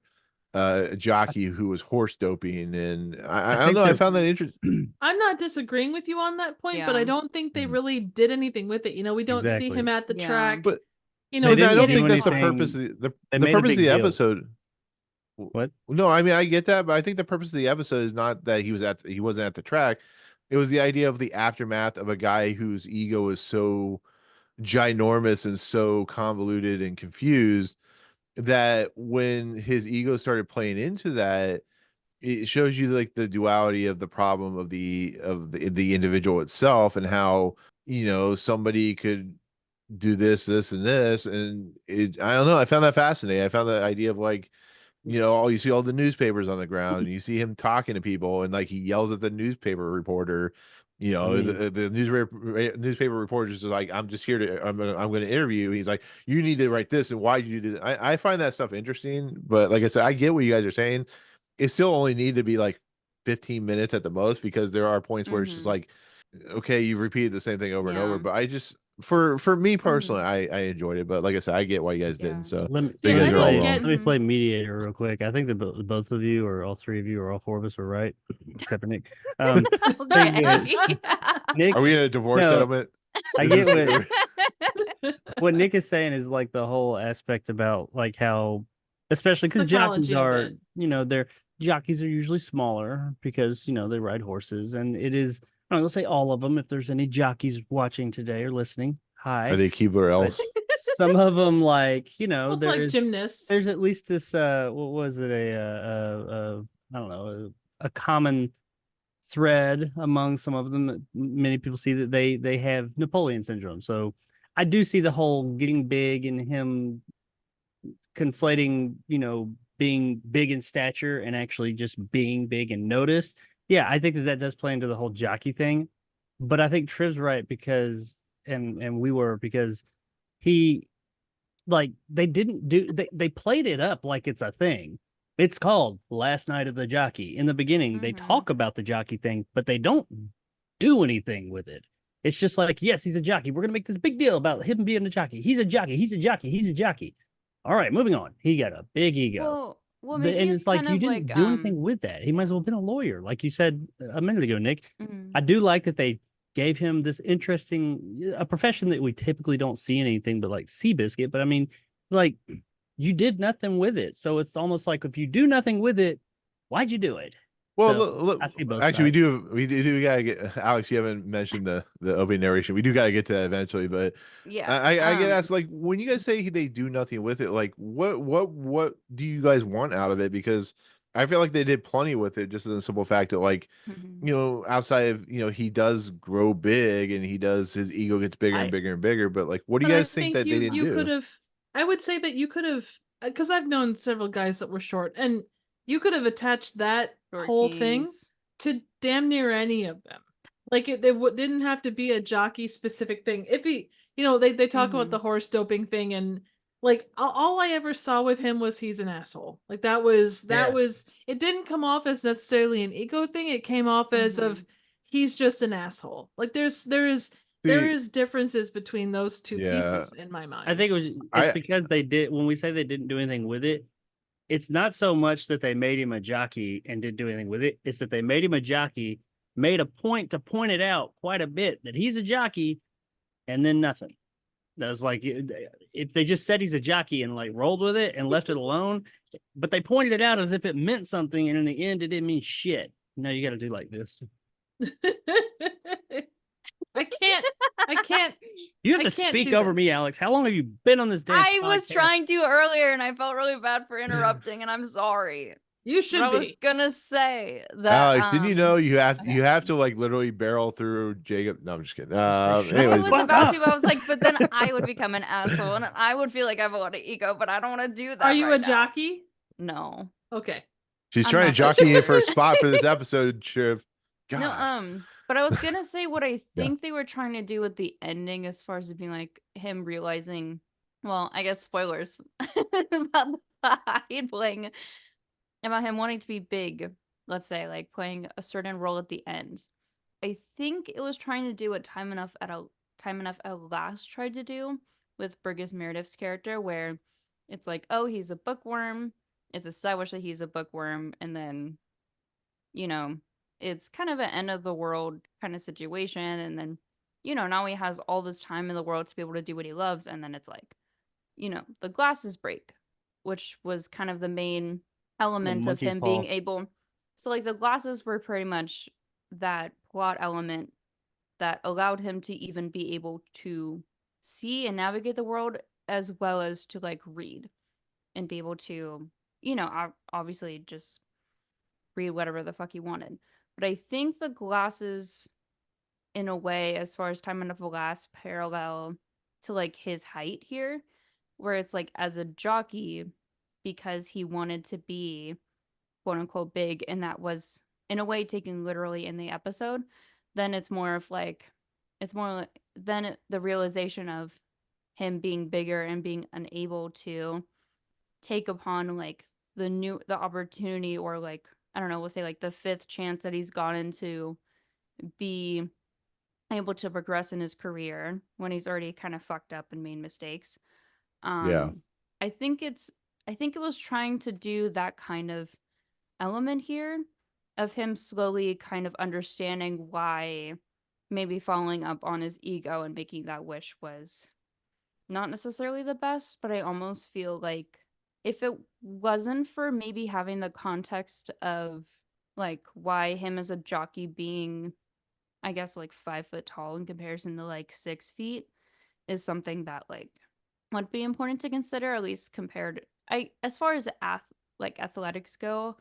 a jockey who was horse doping. And I don't think know. I that- found that interesting. I'm not disagreeing with you on that point, but I Yeah. don't think they Mhm. really did anything with it. We don't see Exactly. him at the Yeah. track. But- They But I didn't don't do think that's the anything- purpose of they the made a purpose of big the deal. episode. What? No, I mean I get that, but I think the purpose of the episode is not that he wasn't at the track. It was the idea of the aftermath of a guy whose ego is so ginormous and so convoluted and confused that when his ego started playing into that, it shows you like the duality of the problem of the individual itself, and how, somebody could do this and this, and I don't know, I found that fascinating. I found the idea of like, all you see all the newspapers on the ground, and you see him talking to people, and like he yells at the newspaper reporter. The newspaper reporter is just like, I'm just here to, I'm gonna interview you. He's like, you need to write this, and why did you do that? I find that stuff interesting, but like I said, I get what you guys are saying. It still only need to be like 15 minutes at the most, because there are points where it's just like, okay, you've repeated the same thing over and over. Yeah. But I just, for me personally, Mhm. I enjoyed it. But like I said, I get why you guys Yeah. didn't. So Let me, so you Yeah, let guys me I are all didn't play. wrong. get. Let me play mediator real quick. I think that both of you, or all three of you, or all four of us, are right, except for Nick. I think that Nick. Are we in a divorce No, settlement? I Is get this- what Nick is saying is like the whole aspect about like how, especially because jockeys Psychology of are, it. they're jockeys are usually smaller because they ride horses, and it is. I'm not gonna say all of them. If there's any jockeys watching today or listening, hi. Are they Keebler But elves? some of them, like Well, it's like gymnasts. there's at least this what was it, I don't know, a common thread among some of them that many people see, that they have Napoleon syndrome. So I do see the whole getting big and him conflating, being big in stature and actually just being big and noticed. Yeah, I think that does play into the whole jockey thing. But I think Triv's right, because and we were, because he, like, they didn't do they played it up like it's a thing. It's called Last Night of the Jockey. In the beginning, they talk about the jockey thing, but they don't do anything with it. It's just like, yes, he's a jockey. We're gonna make this big deal about him being a jockey. He's a jockey. He's a jockey. He's a jockey. All right, moving on. He got a big ego. Well, maybe And it's it's like, kind you of didn't like do anything with that. He might as yeah. well have been a lawyer, like you said a minute ago, Nick. Mhm. I do like that they gave him this interesting, a profession that we typically don't see in anything but like Seabiscuit. But I mean, like, you did nothing with it, so it's almost like, if you do nothing with it, why'd you do it? Well, So look, I see both actually, sides. we do gotta get Alex. You haven't mentioned the opening narration. We do gotta get to that eventually, but Yeah. I get asked, like, when you guys say they do nothing with it, like what do you guys want out of it? Because I feel like they did plenty with it, just in the simple fact that, like, Mhm. outside of, he does grow big, and his ego gets bigger and I bigger and bigger. But like, what do But you I guys think think that they didn't you could do? have. I would say that you could have, because I've known several guys that were short, and you could have attached that Short whole thing keys. to damn near any of them. Like didn't have to be a jockey specific thing. If he, they talk about the Mhm. horse doping thing, and like all I ever saw with him was he's an asshole. Like that Yeah. was it didn't come off as necessarily an ego thing. It came off as of Mhm. he's just an asshole. Like there See, is differences between those two yeah, pieces in my mind. I think it's I because they did, when we say they didn't do anything with it, it's not so much that they made him a jockey and didn't do anything with it. It's that they made him a jockey, made a point to point it out quite a bit that he's a jockey, and then nothing. That was like, if they just said he's a jockey and like rolled with it and left it alone, but they pointed it out as if it meant something, and in the end, it didn't mean shit. No, you got to do like this. I can't I can't You have I to can't speak do over that. me, Alex. How long have you been on this damn I was podcast? trying to earlier and I felt really bad for interrupting and I'm sorry. You But should I was be. gonna say that Alex, didn't you know okay. you have to like literally barrel through Jacob? No, I'm just kidding. Shut I Anyways, the was fuck about up. to, but I was like, but then I would become an asshole and I would feel like I have a lot of ego, but I don't want to do that. Are you right a jockey? Now. Okay. she's I'm trying to not jockey in for a spot for this episode, Shiv. God. No, but I was gonna say what I Yeah. think they were trying to do with the ending as far as it being like him realizing, well, I guess spoilers about the Hyde playing, about him wanting to be big, let's say, like playing a certain role at the end. I think it was trying to do what Time Enough at Last tried to do with Burgess Meredith's character, where it's like, oh, he's a bookworm. It's established that he's a bookworm, and then, you know, it's kind of an end of the world kind of situation, and then, now he has all this time in the world to be able to do what he loves, and then it's like, the glasses break, which was kind of the main The element of monkey's him being paw. able. So like the glasses were pretty much that plot element that allowed him to even be able to see and navigate the world as well as to like read. and be able to, obviously just read whatever the fuck he wanted. But I think the glasses, in a way, as far as time of glass, parallel to like his height here, where it's like as a jockey, because he wanted to be quote unquote big, and that was in a way taken literally in the episode, then it's more than the realization of him being bigger and being unable to take upon like the opportunity, or like, I don't know, we'll say like the fifth chance that he's gotten to be able to progress in his career when he's already kind of fucked up and made mistakes. Yeah. I think it was trying to do that kind of element here of him slowly kind of understanding why maybe following up on his ego and making that wish was not necessarily the best. But I almost feel like if it wasn't for maybe having the context of like why him as a jockey being, I guess, like 5 foot tall in comparison to like 6 feet is something that like would be important to consider, at least compared. As far as athletics go,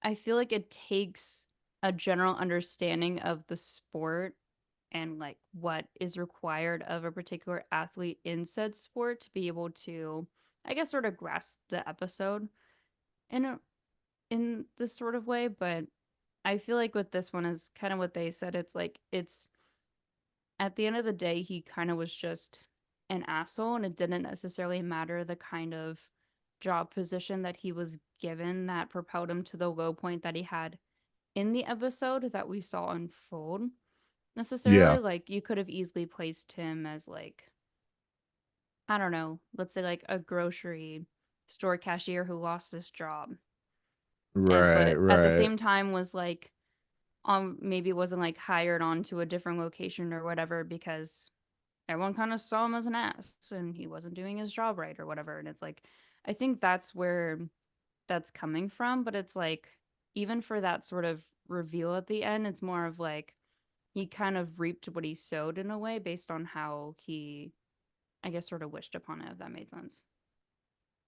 I feel like it takes a general understanding of the sport and like what is required of a particular athlete in said sport to be able to, I guess, sort of grasp the episode in this sort of way. But I feel like with this one is kind of what they said. It's like, it's at the end of the day, he kind of was just an asshole, and it didn't necessarily matter the kind of job position that he was given that propelled him to the low point that he had in the episode that we saw unfold necessarily. Yeah. Like, you could have easily placed him as like, I don't know, let's say like a grocery store cashier who lost his job. Right. But at the Right. same time was like, maybe wasn't like hired onto a different location or whatever because everyone kind of saw him as an ass and he wasn't doing his job right or whatever. And it's like, I think that's where that's coming from. But it's like, even for that sort of reveal at the end, it's more of like he kind of reaped what he sowed in a way based on how he, I guess, sort of wished upon it, if that made sense.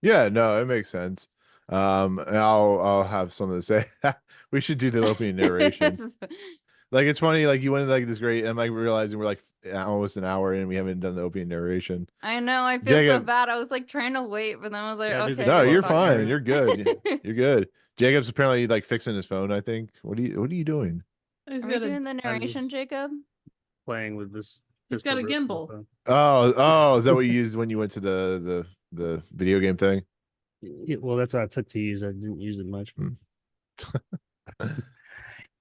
Yeah, no, it makes sense. And I'll have something to say. We should do the opening narration. Like, it's funny, like you went like this great, and I'm like realizing we're like almost an hour in, we haven't done the opening narration. I know, I feel so Jacob, bad. I was like trying to wait, but then I was like, Yeah, do the okay. no, Hey, you're fuck fine. you. You're good. You're good. Jacob's apparently like fixing his phone, I think. What are you doing? He's Are we got doing a the narration, Jacob? Playing with this. he's got a pistol grip gimbal. phone. Oh, is that what you used when you went to the video game thing? Yeah, well, that's what I took to use. I didn't use it much. Hmm.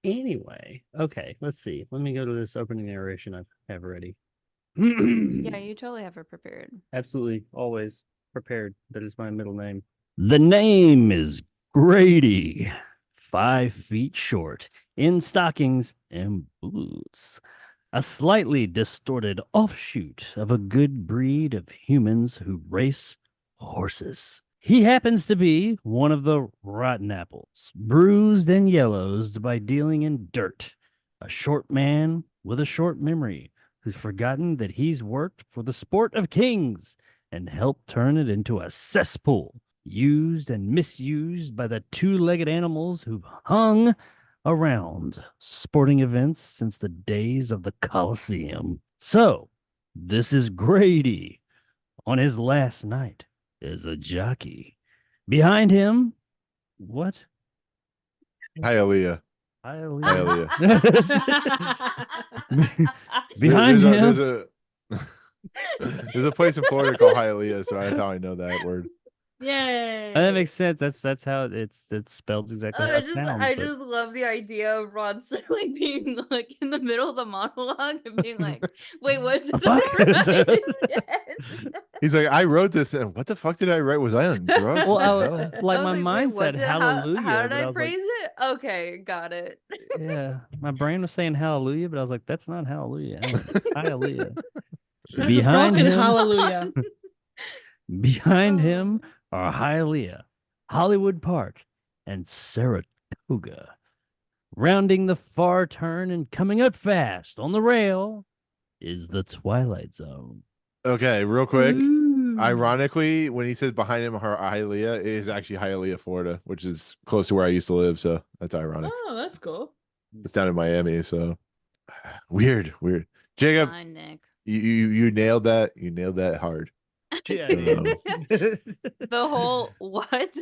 Anyway, okay, let's see. Let me go to this opening narration I have ready. Yeah, you totally have it prepared. Absolutely, always prepared. That is my middle name. The name is Grady, 5 feet short, in stockings and boots. A slightly distorted offshoot of a good breed of humans who race horses. He happens to be one of the rotten apples, bruised and yellowed by dealing in dirt. A short man with a short memory who's forgotten that he's worked for the sport of kings and helped turn it into a cesspool, used and misused by the two-legged animals who've hung around sporting events since the days of the Colosseum. So, this is Grady on his last night as a jockey. Behind him, what? Hialeah. Hialeah. Hialeah. Behind him. There's a place in Florida called Hialeah, so that's how I know that word. Yay! That makes sense. That's how it's spelled exactly. How it sounds, I but- just love the idea of Rod Serling being like in the middle of the monologue and being like, "Wait, what did Fuck. I write?" He's like, I wrote this, and what the fuck did I write? Was I on drugs? Well, What the hell? like I my was mind "Wait, what said did- hallelujah. How did but I was phrase like, it? Okay, got it. yeah, my brain was saying hallelujah, but I was like, that's not hallelujah. I went, hallelujah. That's Behind a broken him, hallelujah. behind him are Hialeah, Hollywood Park, and Saratoga. Rounding the far turn and coming up fast on the rail is the Twilight Zone. Okay, real quick. Ooh. Ironically, when he says behind him are Hialeah, it is actually Hialeah, Florida, which is close to where I used to live. So that's ironic. Oh, that's cool. It's down in Miami. So weird. Jacob, Fine, Nick. you nailed that. You nailed that hard. Yeah, The whole what?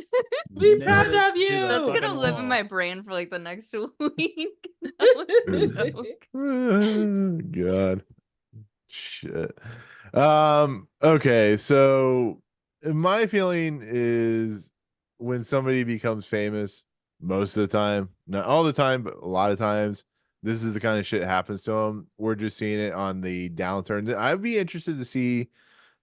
Be Nailed proud it of to you. the That's gonna fucking live in wall. my brain for like the next week. That was a joke. God. Shit. Okay, so my feeling is when somebody becomes famous, most of the time, not all the time, but a lot of times, this is the kind of shit happens to them. We're just seeing it on the downturn. I'd be interested to see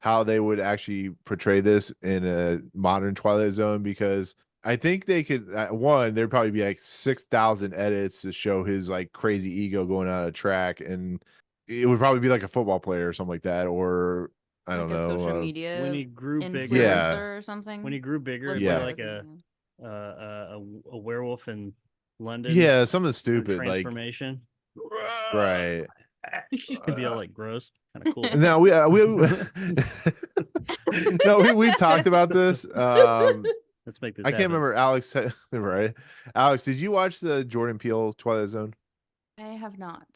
how they would actually portray this in a modern Twilight Zone, because I think they could, one, there'd probably be like 6,000 edits to show his like crazy ego going out of track, and it would probably be like a football player or something like that, or I Like don't a know. social media when he grew bigger, Yeah. influencer or something. when he grew bigger, was it'd what be I like was a thinking a werewolf in London. Yeah, something or stupid like transformation. right. It'd be all like gross, kind of cool. Now we've talked about this. Let's make this. I can't happen. remember, Alex. Right, Alex, did you watch the Jordan Peele Twilight Zone? of. I have not.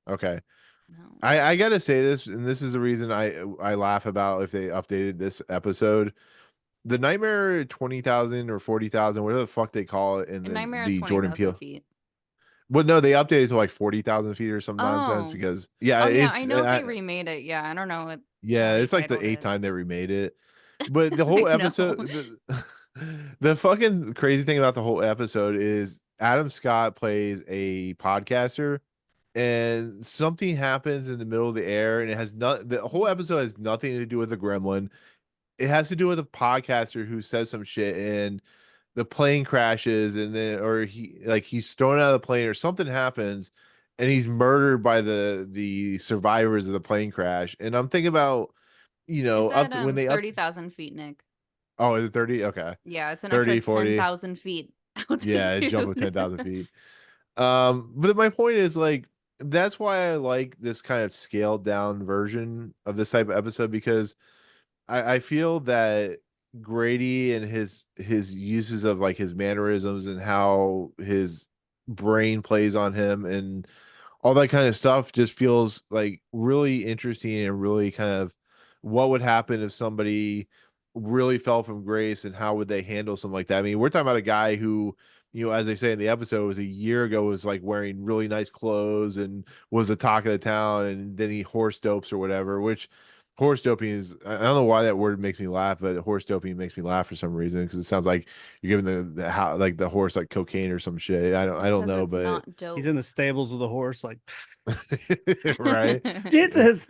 Okay, No. I gotta say this, and this is the reason I laugh about if they updated this episode. The Nightmare 20,000 or 40,000, whatever the fuck they call it in A Nightmare at the Jordan 20,000 Peele. feet. Well, no, they updated to like 40,000 feet or some nonsense Oh. because Oh yeah, it's I know they remade it. Yeah, I don't know what. yeah, how they it's like the titled 8th it. time they remade it. But the whole I know. episode, the fucking crazy thing about the whole episode is Adam Scott plays a podcaster, and something happens in the middle of the air, and it has not. The whole episode has nothing to do with the gremlin. It has to do with a podcaster who says some shit, and the plane crashes, and then or he's thrown out of the plane, or something happens, and he's murdered by the survivors of the plane crash. And I'm thinking about, It's up at to when they up. 30,000 feet, Nick. Oh, is it 30? Okay. Yeah, it's an 30, extra 40. 10,000 feet. Yeah, a jump of 10,000 feet. But my point is, like, that's why I like this kind of scaled down version of this type of episode, because I feel that Grady and his uses of like his mannerisms and how his brain plays on him and all that kind of stuff just feels like really interesting, and really kind of what would happen if somebody really fell from grace, and how would they handle something like that. I mean, we're talking about a guy who, as they say in the episode, was a year ago was like wearing really nice clothes and was the talk of the town, and then he horse dopes or whatever, which horse doping is, I don't know why that word makes me laugh, but horse doping makes me laugh for some reason, because it sounds like you're giving the how like the horse like cocaine or some shit. I don't know, It's but not dope. He's in the stables with a horse, like right. get this.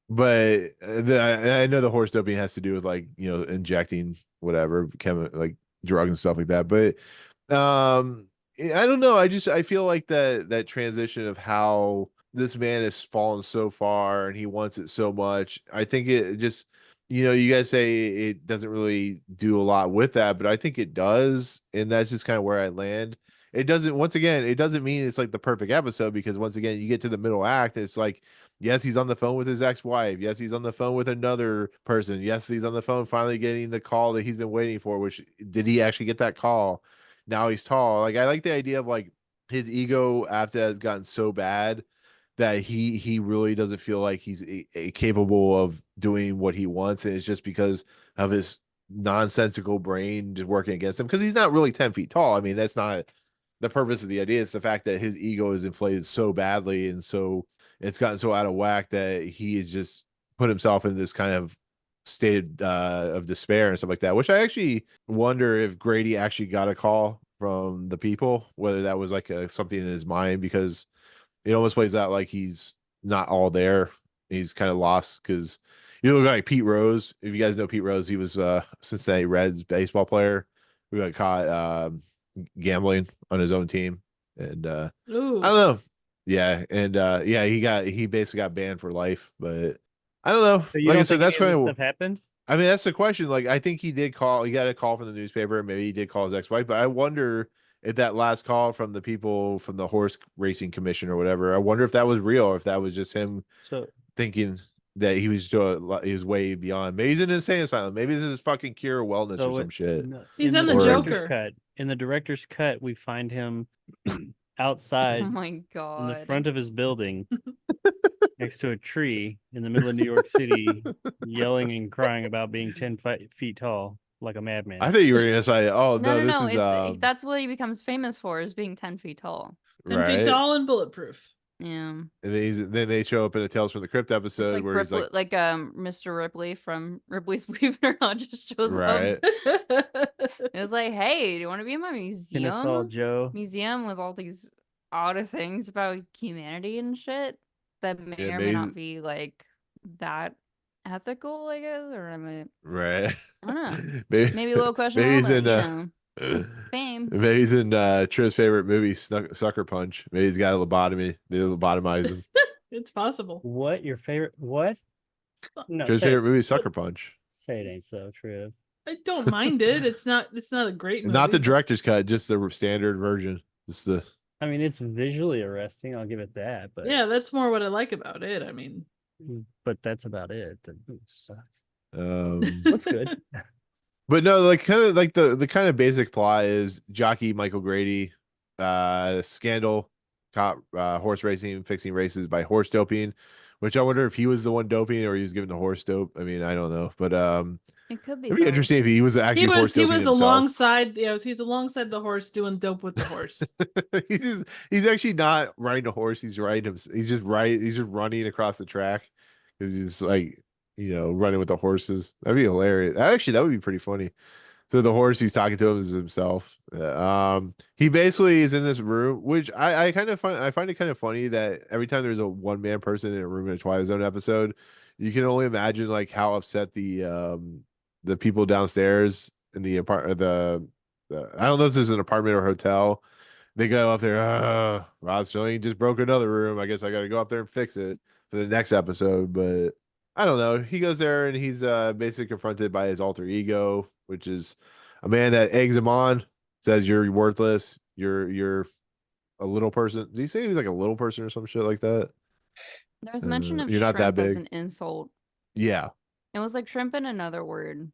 But I know the horse doping has to do with like injecting whatever like drugs and stuff like that. But I don't know. I feel like that transition of how this man has fallen so far and he wants it so much. I think it just you guys say it doesn't really do a lot with that, but I think it does, and that's just kind of where I land. It doesn't. Once again, it doesn't mean it's like the perfect episode, because once again, you get to the middle act, it's like, yes, he's on the phone with his ex-wife. Yes, he's on the phone with another person. Yes, he's on the phone finally getting the call that he's been waiting for, which did he actually get that call? Now he's tall. Like, I like the idea of like his ego after that has gotten so bad that he really doesn't feel like he's capable of doing what he wants. And it's just because of his nonsensical brain just working against him, because he's not really 10 feet tall. I mean, that's not the purpose of the idea. It's the fact that his ego is inflated so badly, and so it's gotten so out of whack that he has just put himself in this kind of state of despair and stuff like that, which I actually wonder if Grady actually got a call from the people, whether that was like something in his mind, because it almost plays out like he's not all there. He's kind of lost, because you look like Pete Rose. If you guys know Pete Rose, he was Cincinnati Reds baseball player who got caught gambling on his own team, and I don't know. Yeah, and he basically got banned for life. But I don't know. So you Like I don't said, think that's any of kind this of. stuff happened? I mean, that's the question. Like, I think he did call. He got a call from the newspaper. Maybe he did call his ex-wife. But I wonder if that last call from the people from the horse racing commission or whatever, I wonder if that was real, or if that was just him So thinking that he was he was way beyond. Maybe he's in an insane asylum. Maybe this is fucking cure wellness or some shit. He's in the director's Joker. In the director's cut, we find him Oh outside my in the god. front of his building next to a tree in the middle of New York City, yelling and crying about being 10 feet tall like a madman. I think you were gonna say, oh No, no, this no, is it's that's what he becomes famous for, is being 10 feet tall. 10 feet right. tall and bulletproof. Yeah. And then they show up in a Tales from the Crypt It's episode like where he's Ripley, like, Mr. Ripley from Ripley's Believe It or Not just shows right. up. It was like, hey, do you want to be in my Kennesaw Joe. museum with all these odd things about humanity and shit that may Yeah, or may not be like that ethical, I guess, or I mean, right. I don't know. maybe, Maybe a little questionable, maybe he's but in fame. maybe he's in Triv's favorite movie, Sucker Punch. Maybe he's got a lobotomy. They lobotomize him. It's possible. What? Your favorite? What? No, Triv's favorite movie, Sucker Punch. Say it ain't so, Triv. I don't mind it. It's not a great movie. Not the director's cut, just the standard version. Just the I mean, it's visually arresting. I'll give it that. But Yeah, that's more what I like about it. I mean, but that's about it. The movie sucks. what's good? But no, like kind of like the kind of basic plot is Jockey Michael Grady, scandal, caught horse racing, fixing races by horse doping, which I wonder if he was the one doping or he was given the horse dope. I mean, I don't know, but It could be. it'd be interesting if he was actually horse he doping was himself. alongside. Yeah, he's alongside the horse doing dope with the horse. he's actually not riding a horse. He's riding him. He's just running across the track because he's like, running with the horses. That'd be hilarious. Actually, that would be pretty funny. So the horse he's talking to him is himself. He basically is in this room, which I kind of find it kind of funny that every time there's a one-man person in a room in a Twilight Zone episode, you can only imagine like how upset the people downstairs in the apartment, I don't know if this is an apartment or hotel. They go up there, Rod Serling just broke another room. I guess I got to go up there and fix it for the next episode. But I don't know. He goes there and he's basically confronted by his alter ego, which is a man that eggs him on, says you're worthless. You're a little person. Did he say he was like a little person or some shit like that? There was mention of you're not that shrimp as big. an insult. Yeah. It was like shrimp and another word.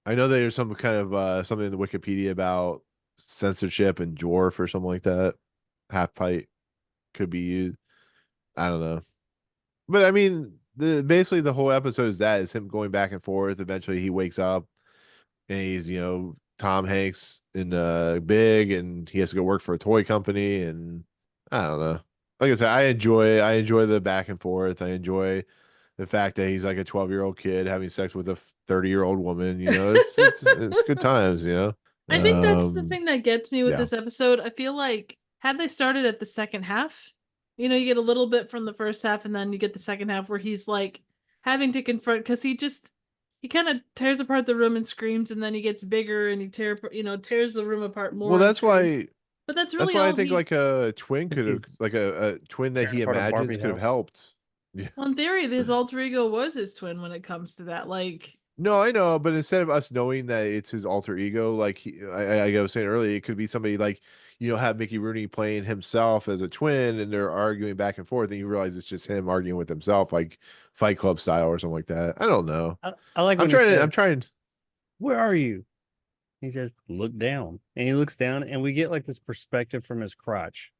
I know there's some kind of something in the Wikipedia about censorship and dwarf or something like that. Half pint could be used. I don't know. But I mean, basically the whole episode is him going back and forth. Eventually he wakes up and he's, Tom Hanks in Big, and he has to go work for a toy company, and I don't know. Like I said, I enjoy the back and forth. I enjoy the fact that he's like a 12-year-old kid having sex with a 30-year-old woman. It's good times. I think that's the thing that gets me with yeah. this episode. I feel like had they started at the second half, you get a little bit from the first half, and then you get the second half where he's like having to confront, because he kind of tears apart the room and screams, and then he gets bigger and he tears the room apart more. Well, that's why. But that's really why all I think like a twin could have, like a twin that he Tearing apart a imagines Barbie could have house. helped. Yeah. Well, in theory, his alter ego was his twin when it comes to that. Like, No, I know, but instead of us knowing that it's his alter ego, like I was saying earlier, it could be somebody like, have Mickey Rooney playing himself as a twin, and they're arguing back and forth, and you realize it's just him arguing with himself, like Fight Club style or something like that. I don't know. I like. I'm trying. Where are you? He says, "Look down," and he looks down, and we get like this perspective from his crotch.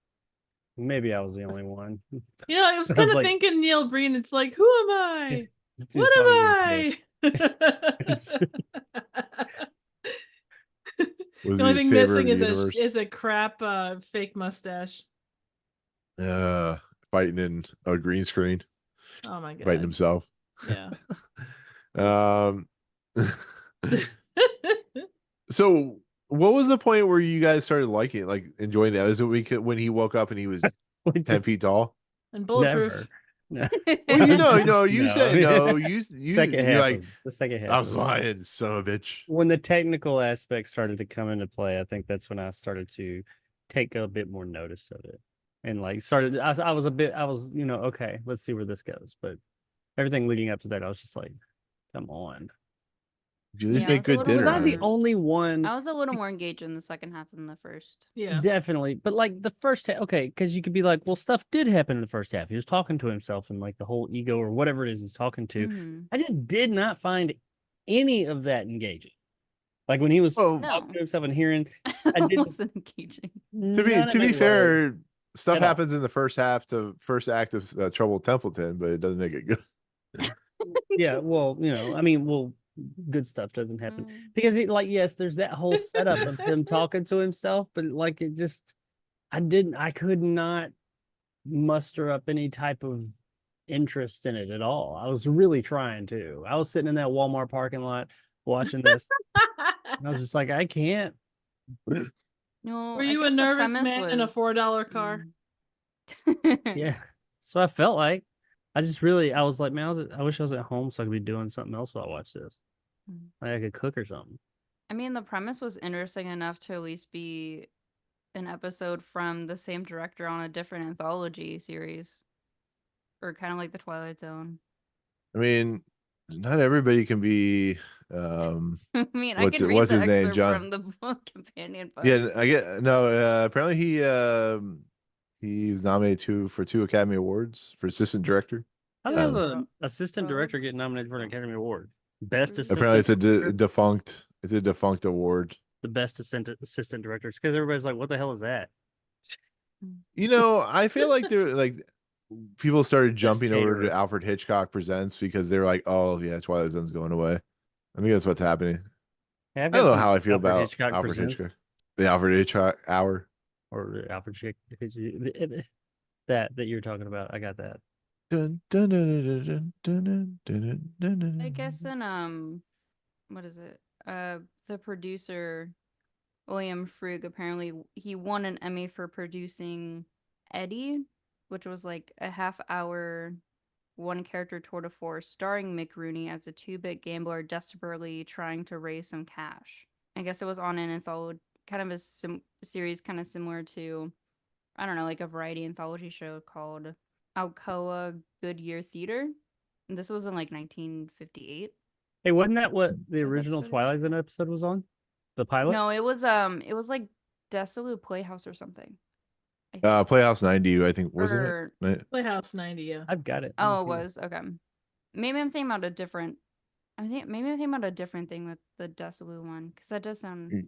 Maybe I was the only one. I was Sounds kind of like- thinking Neil Breen. It's like, who am I? This dude's What am talking I? Was The he only a thing saver missing of the universe? is a crap fake mustache. Fighting in a green screen, Oh my god! fighting himself. Yeah. Um. So, what was the point where you guys started liking it, like enjoying that? Was it when he woke up and he was Like 10 feet tall? And bulletproof. Never. Well, you No. said no. You Second you're half. like, The second half. I was of it. lying, son of a bitch. When the technical aspects started to come into play, I think that's when I started to take a bit more notice of it, and like started. I was okay, let's see where this goes. But everything leading up to that, I was just like, come on. You at least Yeah, make it's a good little dinner. Was I out the of it. only one? I was a little more engaged in the second half than the first. Yeah. Definitely. But like the first half, okay, because you could be like, well, stuff did happen in the first half. He was talking to himself and like the whole ego or whatever it is he's talking to. Mhm. I just did not find any of that engaging. Like when he was Well, talking No. to himself and hearing, I It didn't. wasn't engaging. None to of be it was fair, stuff at all. happens in the first half to first act of Trouble Templeton, but it doesn't make it good. Yeah, well, I mean, well, good stuff doesn't happen Mm. because it, yes, there's that whole setup of him talking to himself, but like it just, I could not muster up any type of interest in it at all. I was really trying to. I was sitting in that Walmart parking lot watching this. And I was just like, I can't. No, Were I you a guess the nervous premise man in a was- $4 car? Yeah. So I felt like I was like, man, I wish I was at home so I could be doing something else while I watch this. Mm. Like I could cook or something. I mean, the premise was interesting enough to at least be an episode from the same director on a different anthology series, or kind of like the Twilight Zone. I mean, not everybody can be. I mean, What's I can read what's the his name, excerpt John? from the book companion book. Yeah, I get no. Apparently, he was nominated for 2 Academy Awards for assistant director. How does Um, an assistant Rogue? director get nominated for an Academy Award? Best assistant. Apparently, it's a director? defunct. It's a defunct award. The best assistant director. It's because everybody's like, what the hell is that? I feel like people started jumping over caterer. to Alfred Hitchcock Presents because they're like, oh yeah, Twilight Zone's going away. I think that's what's happening. Yeah, I don't know how I feel Alfred about Hitchcock Alfred Presents, Hitchcock. The Alfred Hitchcock Hour. or Alfred that you were talking about. I got that. Dun, dun, dun, dun, dun, dun, dun, dun, dun, I guess in what is it? The producer William Frug, apparently he won an Emmy for producing Eddie, which was like a half-hour one-character tour de force starring Mick Rooney as a 2-bit gambler desperately trying to raise some cash. I guess it was on an anthology, kind of a series kind of similar to, I don't know, like a variety anthology show called Alcoa Goodyear Theater. And this was in like 1958. Hey, wasn't that what the This original episode? Twilight Zone episode was on? The pilot? No, it was like Desolate Playhouse or something. I think. Playhouse 90, I think, wasn't Or- it? Right? Playhouse 90, yeah. I've got it. Oh, it was okay. Maybe I'm thinking about a different. Maybe I'm thinking about a different thing with the Desolate one because that does sound.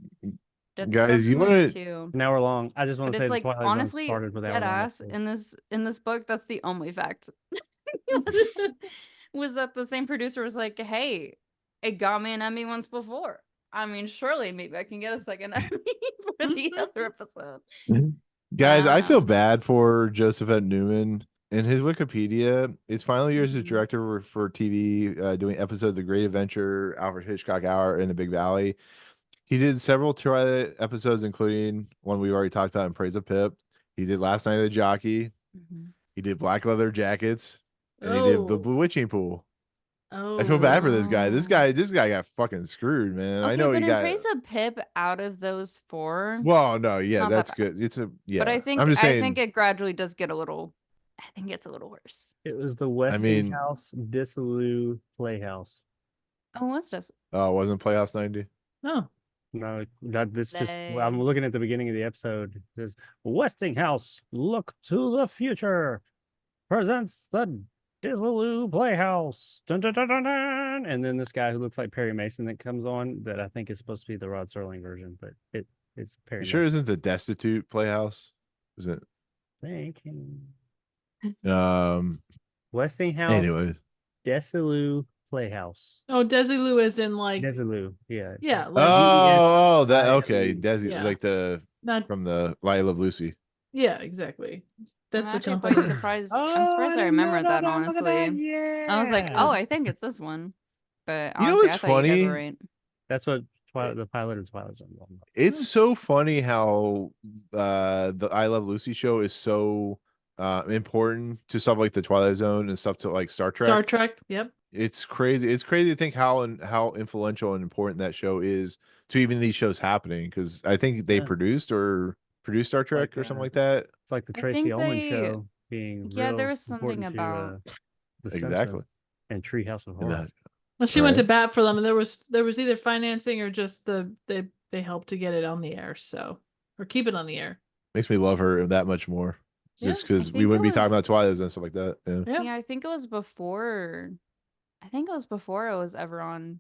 That Guys, sounds you familiar wanna- too. An hour long. I just want But to say it's the like Twilight Zone honestly, started with dead hour long ass episodes. in this book. That's the only fact. was that the same producer was like, "Hey, it got me an Emmy once before. I mean, surely maybe I can get a second Emmy for the other episode." Guys, I feel Wow. bad for Joseph N. Newman. In his Wikipedia, his final years as Mhm. director for TV, doing episodes of The Great Adventure, Alfred Hitchcock Hour, and The Big Valley. He did several Twilight episodes, including one we already talked about in Praise of Pip. He did Last Night of the Jockey. Mhm. He did Black Leather Jackets, and he did The Oh. Bewitching Pool. Oh. I feel bad for this guy. This Oh. guy got fucking screwed, man. Okay, I know but he in got. Praise of Pip, out of those 4, Well, no, yeah, not that that's bad. good. It's a yeah. But I think I'm just saying. it gradually does get a little. I think it's a little worse. It was the Westinghouse mean- Dissolu Playhouse. Oh, what's this? Oh, it wasn't Playhouse 90. Oh. No, that this just. They- I'm looking at the beginning of the episode. It says Westinghouse, look to the future, presents the Dissolu Playhouse. Dun, dun, dun, dun, dun. And then this guy who looks like Perry Mason that comes on that I think is supposed to be the Rod Serling version, but it's Perry. You sure Mason. isn't the Destitute Playhouse? Is it? Thinking. Westinghouse. Westinghouse Anyways. Dissolu Playhouse. Oh, Desilu is in like Desilu, yeah. yeah, like Oh, that I- okay. Desi, Yeah. like the not from the Light Love Lucy. yeah, exactly. That's I'm the actually company. quite surprised. I'm surprised I remembered that, honestly. Yeah. I was like, oh, I think it's this one. But You know honestly, what's I thought you guys funny? were right. That's what the pilot of Twilight Zone. It's so funny how the I Love Lucy show is so important to stuff like the Twilight Zone and stuff to like Star Trek. Star Trek. Yep. It's crazy. It's crazy to think how influential and important that show is to even these shows happening. Because I think they Yeah. produced Star Trek or something like that. It's like the I Tracy think Ullman they- show being Yeah, there real was something important to, about- the Exactly. Simpsons and Treehouse of And Horror. Well, she All went to right. bat for them, and there was either financing or just they helped to get it on the air, so or keep it on the air. Makes me love her that much more. Yeah, Just I because we think wouldn't it be talking about was. Twilight and stuff like that. Yeah. Yeah. Yeah, I think it was before. I think it was before it was ever on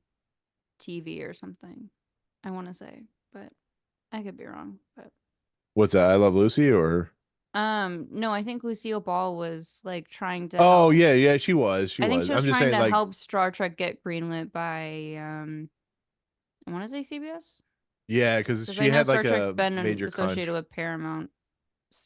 TV or something. I want to say, but I could be wrong. But What's that? I Love Lucy or? no, I think Lucille Ball was like trying to Oh help. yeah, yeah, she was. She I think was. she I'm was just trying saying, to like, help Star Trek get greenlit by I want to say CBS yeah, because because she I know had Star like Trek's a been major associated crunch. with Paramount,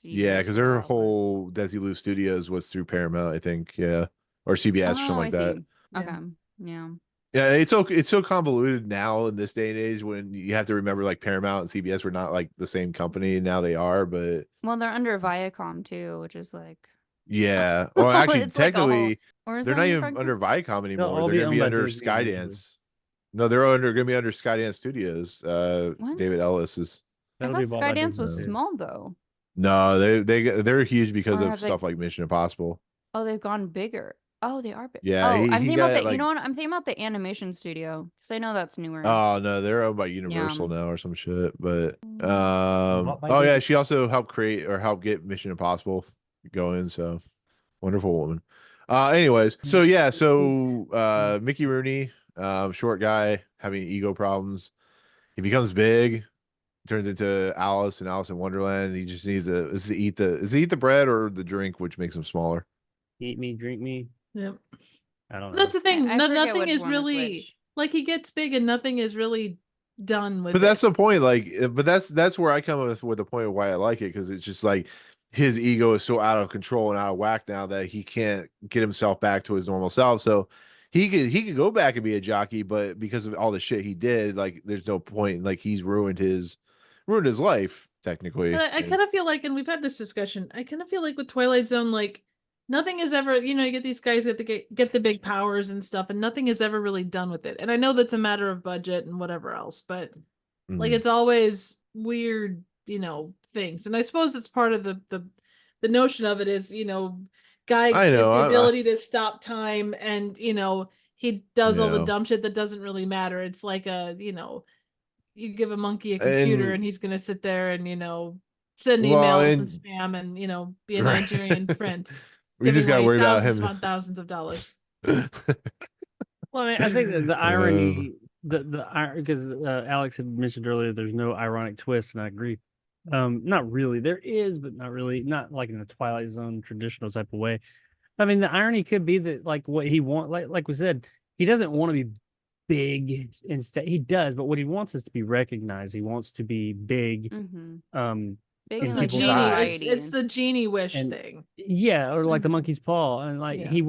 Yeah, CBS because for a her while. But... whole Desilu Studios was through Paramount, I think. Yeah, or CBS or something Oh, I like that. see. Yeah. Okay, yeah. Yeah, it's so convoluted now in this day and age when you have to remember like Paramount and CBS were not like the same company. Now they are, but Well, they're under Viacom too, which is like yeah. Or actually, it's like a whole. technically, Or is they're that not what you're even talking about? under Viacom They'll anymore. all They're be going to owned be by under Disney eventually. Skydance. No, they're going to be under Skydance Studios. What? David Ellis is. I That'll be thought bought by Skydance Disney was No. too. small though. No, they're huge because Or of have they? stuff like Mission Impossible. Oh, they've gone bigger. Oh, they are big. Yeah, Oh, I'm he thinking about got the. You like, know what? I'm thinking about the animation studio because I know that's newer. oh no, they're owned by Yeah. Universal now or some shit. But Bought by oh yeah, Disney. she also helped create or help get Mission Impossible going. So wonderful woman. Anyways, so yeah, so Mickey Rooney, short guy having ego problems. He becomes big, turns into Alice and Alice in Wonderland. He just needs to is he eat the bread or the drink, which makes him smaller. Eat me, drink me. Yep. I don't know. That's the thing. I forget Nothing which is one is really which. like he gets big and nothing is really done with But that's it. the point. Like, but that's where I come with the point of why I like it because it's just like his ego is so out of control and out of whack now that he can't get himself back to his normal self. So he could go back and be a jockey, but because of all the shit he did, like, there's no point. Like, he's ruined his life technically. But I kind of feel like, and we've had this discussion, I kind of feel like with Twilight Zone, like nothing is ever, you get these guys get the big powers and stuff, and nothing is ever really done with it. And I know that's a matter of budget and whatever else, but like Mhm. it's always weird, things. And I suppose it's part of the notion of it is, guy I gets know. the ability to stop time, and he does all the Yeah. dumb shit that doesn't really matter. It's like you give a monkey a computer And and he's going to sit there and send well, emails and and spam and be a right. Nigerian prince We just giving got to away worry about thousands him. upon thousands of dollars. Well, I mean, I think that the irony, because Alex had mentioned earlier, there's no ironic twist, and I agree. Not really. There is, but not really. Not like in the Twilight Zone traditional type of way. I mean, the irony could be that, like, what he wants, like we said, he doesn't want to be big. Instead, he does, but what he wants is to be recognized. He wants to be big. Mm-hmm. Big In It's in a like people's genie. eyes. society. It's the genie wish And thing. yeah, or like the Mhm. monkey's paw, and like Yeah. he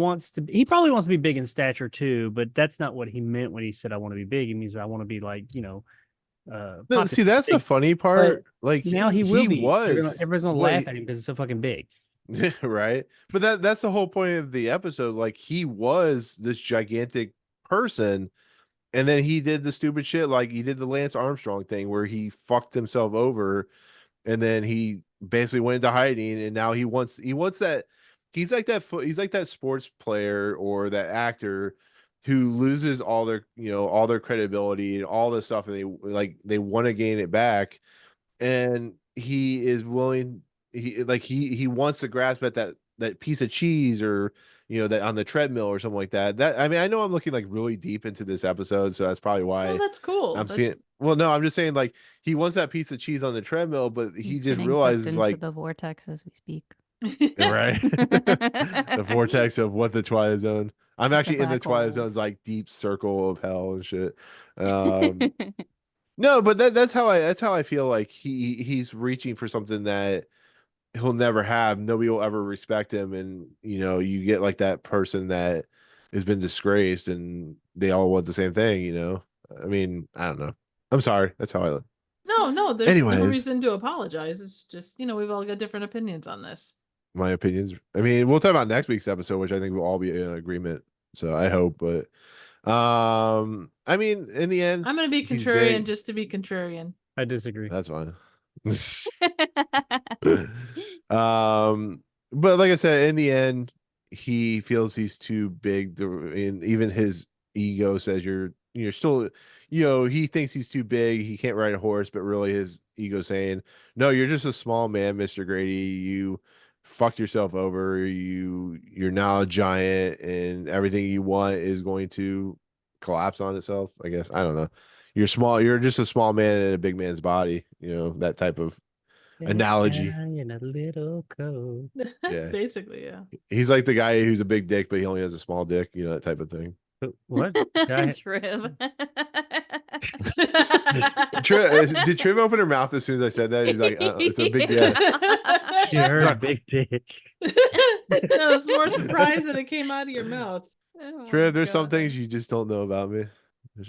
probably wants to be big in stature too, but that's not what he meant when he said I want to be big. He means I want to be like, But popular, see, that's the big. funny part. Like, Now he will be. Everybody's gonna wait, laugh at him because it's so fucking big. right? But that's the whole point of the episode. Like, he was this gigantic person, and then he did the stupid shit. Like, he did the Lance Armstrong thing where he fucked himself over, and then he basically went into hiding. And now he wants that. He's like that sports player or that actor who loses all their credibility and all this stuff, and they want to gain it back, and he is willing he wants to grasp at that piece of cheese or that on the treadmill or something like that. I mean, I know I'm looking like really deep into this episode, so that's probably Oh, why that's cool. I'm That's seeing. Well, no, I'm just saying, like, he wants that piece of cheese on the treadmill, but he He's just getting sucked realizes, into like, the vortex as we speak. right, the vortex of what the Twilight Zone. I'm actually in the black Twilight hole. Zone's like deep circle of hell and shit. No, but that's how I feel like he's reaching for something that he'll never have. Nobody will ever respect him, and you get like that person that has been disgraced, and they all want the same thing. I mean, I don't know. I'm sorry. That's how I look. No, there's no Anyways, reason to apologize. It's just, we've all got different opinions on this. my opinions. I mean, we'll talk about next week's episode, which I think we'll all be in agreement. So I hope, but I mean, in the end, I'm going to be he's contrarian big. just to be contrarian. I disagree. That's fine. But like I said, in the end, he feels he's too big and even his ego says you're still, he thinks he's too big, he can't ride a horse, but really his ego saying, no, you're just a small man, Mr. Grady. You fucked yourself over. You're now a giant, and everything you want is going to collapse on itself. I guess I don't know. You're small. You're just a small man in a big man's body. That type of analogy. In a little coat. Yeah. Basically, yeah. He's like the guy who's a big dick, but he only has a small dick. That type of thing. What? Guy- Trib. Did Triv open her mouth as soon as I said that? He's like, it's a big dick. She heard big dick. I was more surprised that it came out of your mouth. Oh Triv, my there's some God. things you just don't know about me.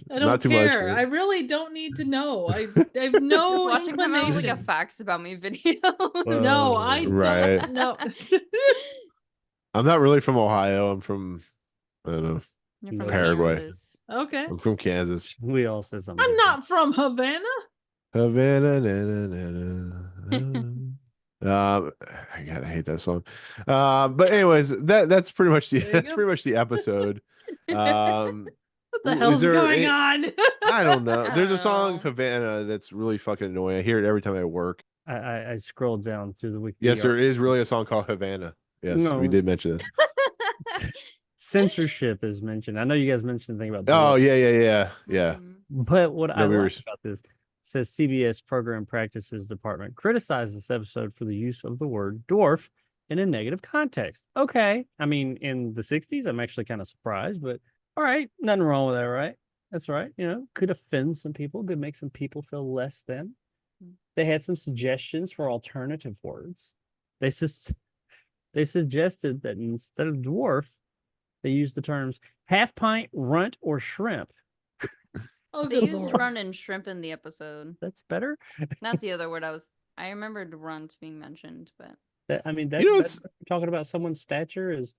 I don't Not too care. much. I really don't need to know. I have no Just watching him out inclination. like a facts about me video. No, I Right. don't know. I'm not really from Ohio. I'm from, I don't know. You're from Paraguay. Kansas. Okay. I'm from Kansas. We all said something. I'm not from Havana. Havana, I hate that song. But anyways, that's pretty much There you go. pretty much the episode. What the Is hell's there going any- on? I don't know. I There's a don't song know. Havana that's really fucking annoying. I hear it every time I work. I scrolled down through the wiki. Yes, there is really a song called Havana. Yes, No. we did mention it. Censorship is mentioned. I know you guys mentioned the thing about. Oh dwarf, yeah. Mhm. But what I No, we were- like about this says CBS Program Practices Department criticized this episode for the use of the word dwarf in a negative context. Okay, I mean in the '60s, I'm actually kind of surprised, but all right, nothing wrong with that, right? That's right. Could offend some people, could make some people feel less than. They had some suggestions for alternative words. They suggested that instead of dwarf, they used the terms half pint, runt, or shrimp. Oh, They good used lord. run and shrimp in the episode. That's better. That's the other word I remembered runt being mentioned, but That's know, better. it's- Talking about someone's stature is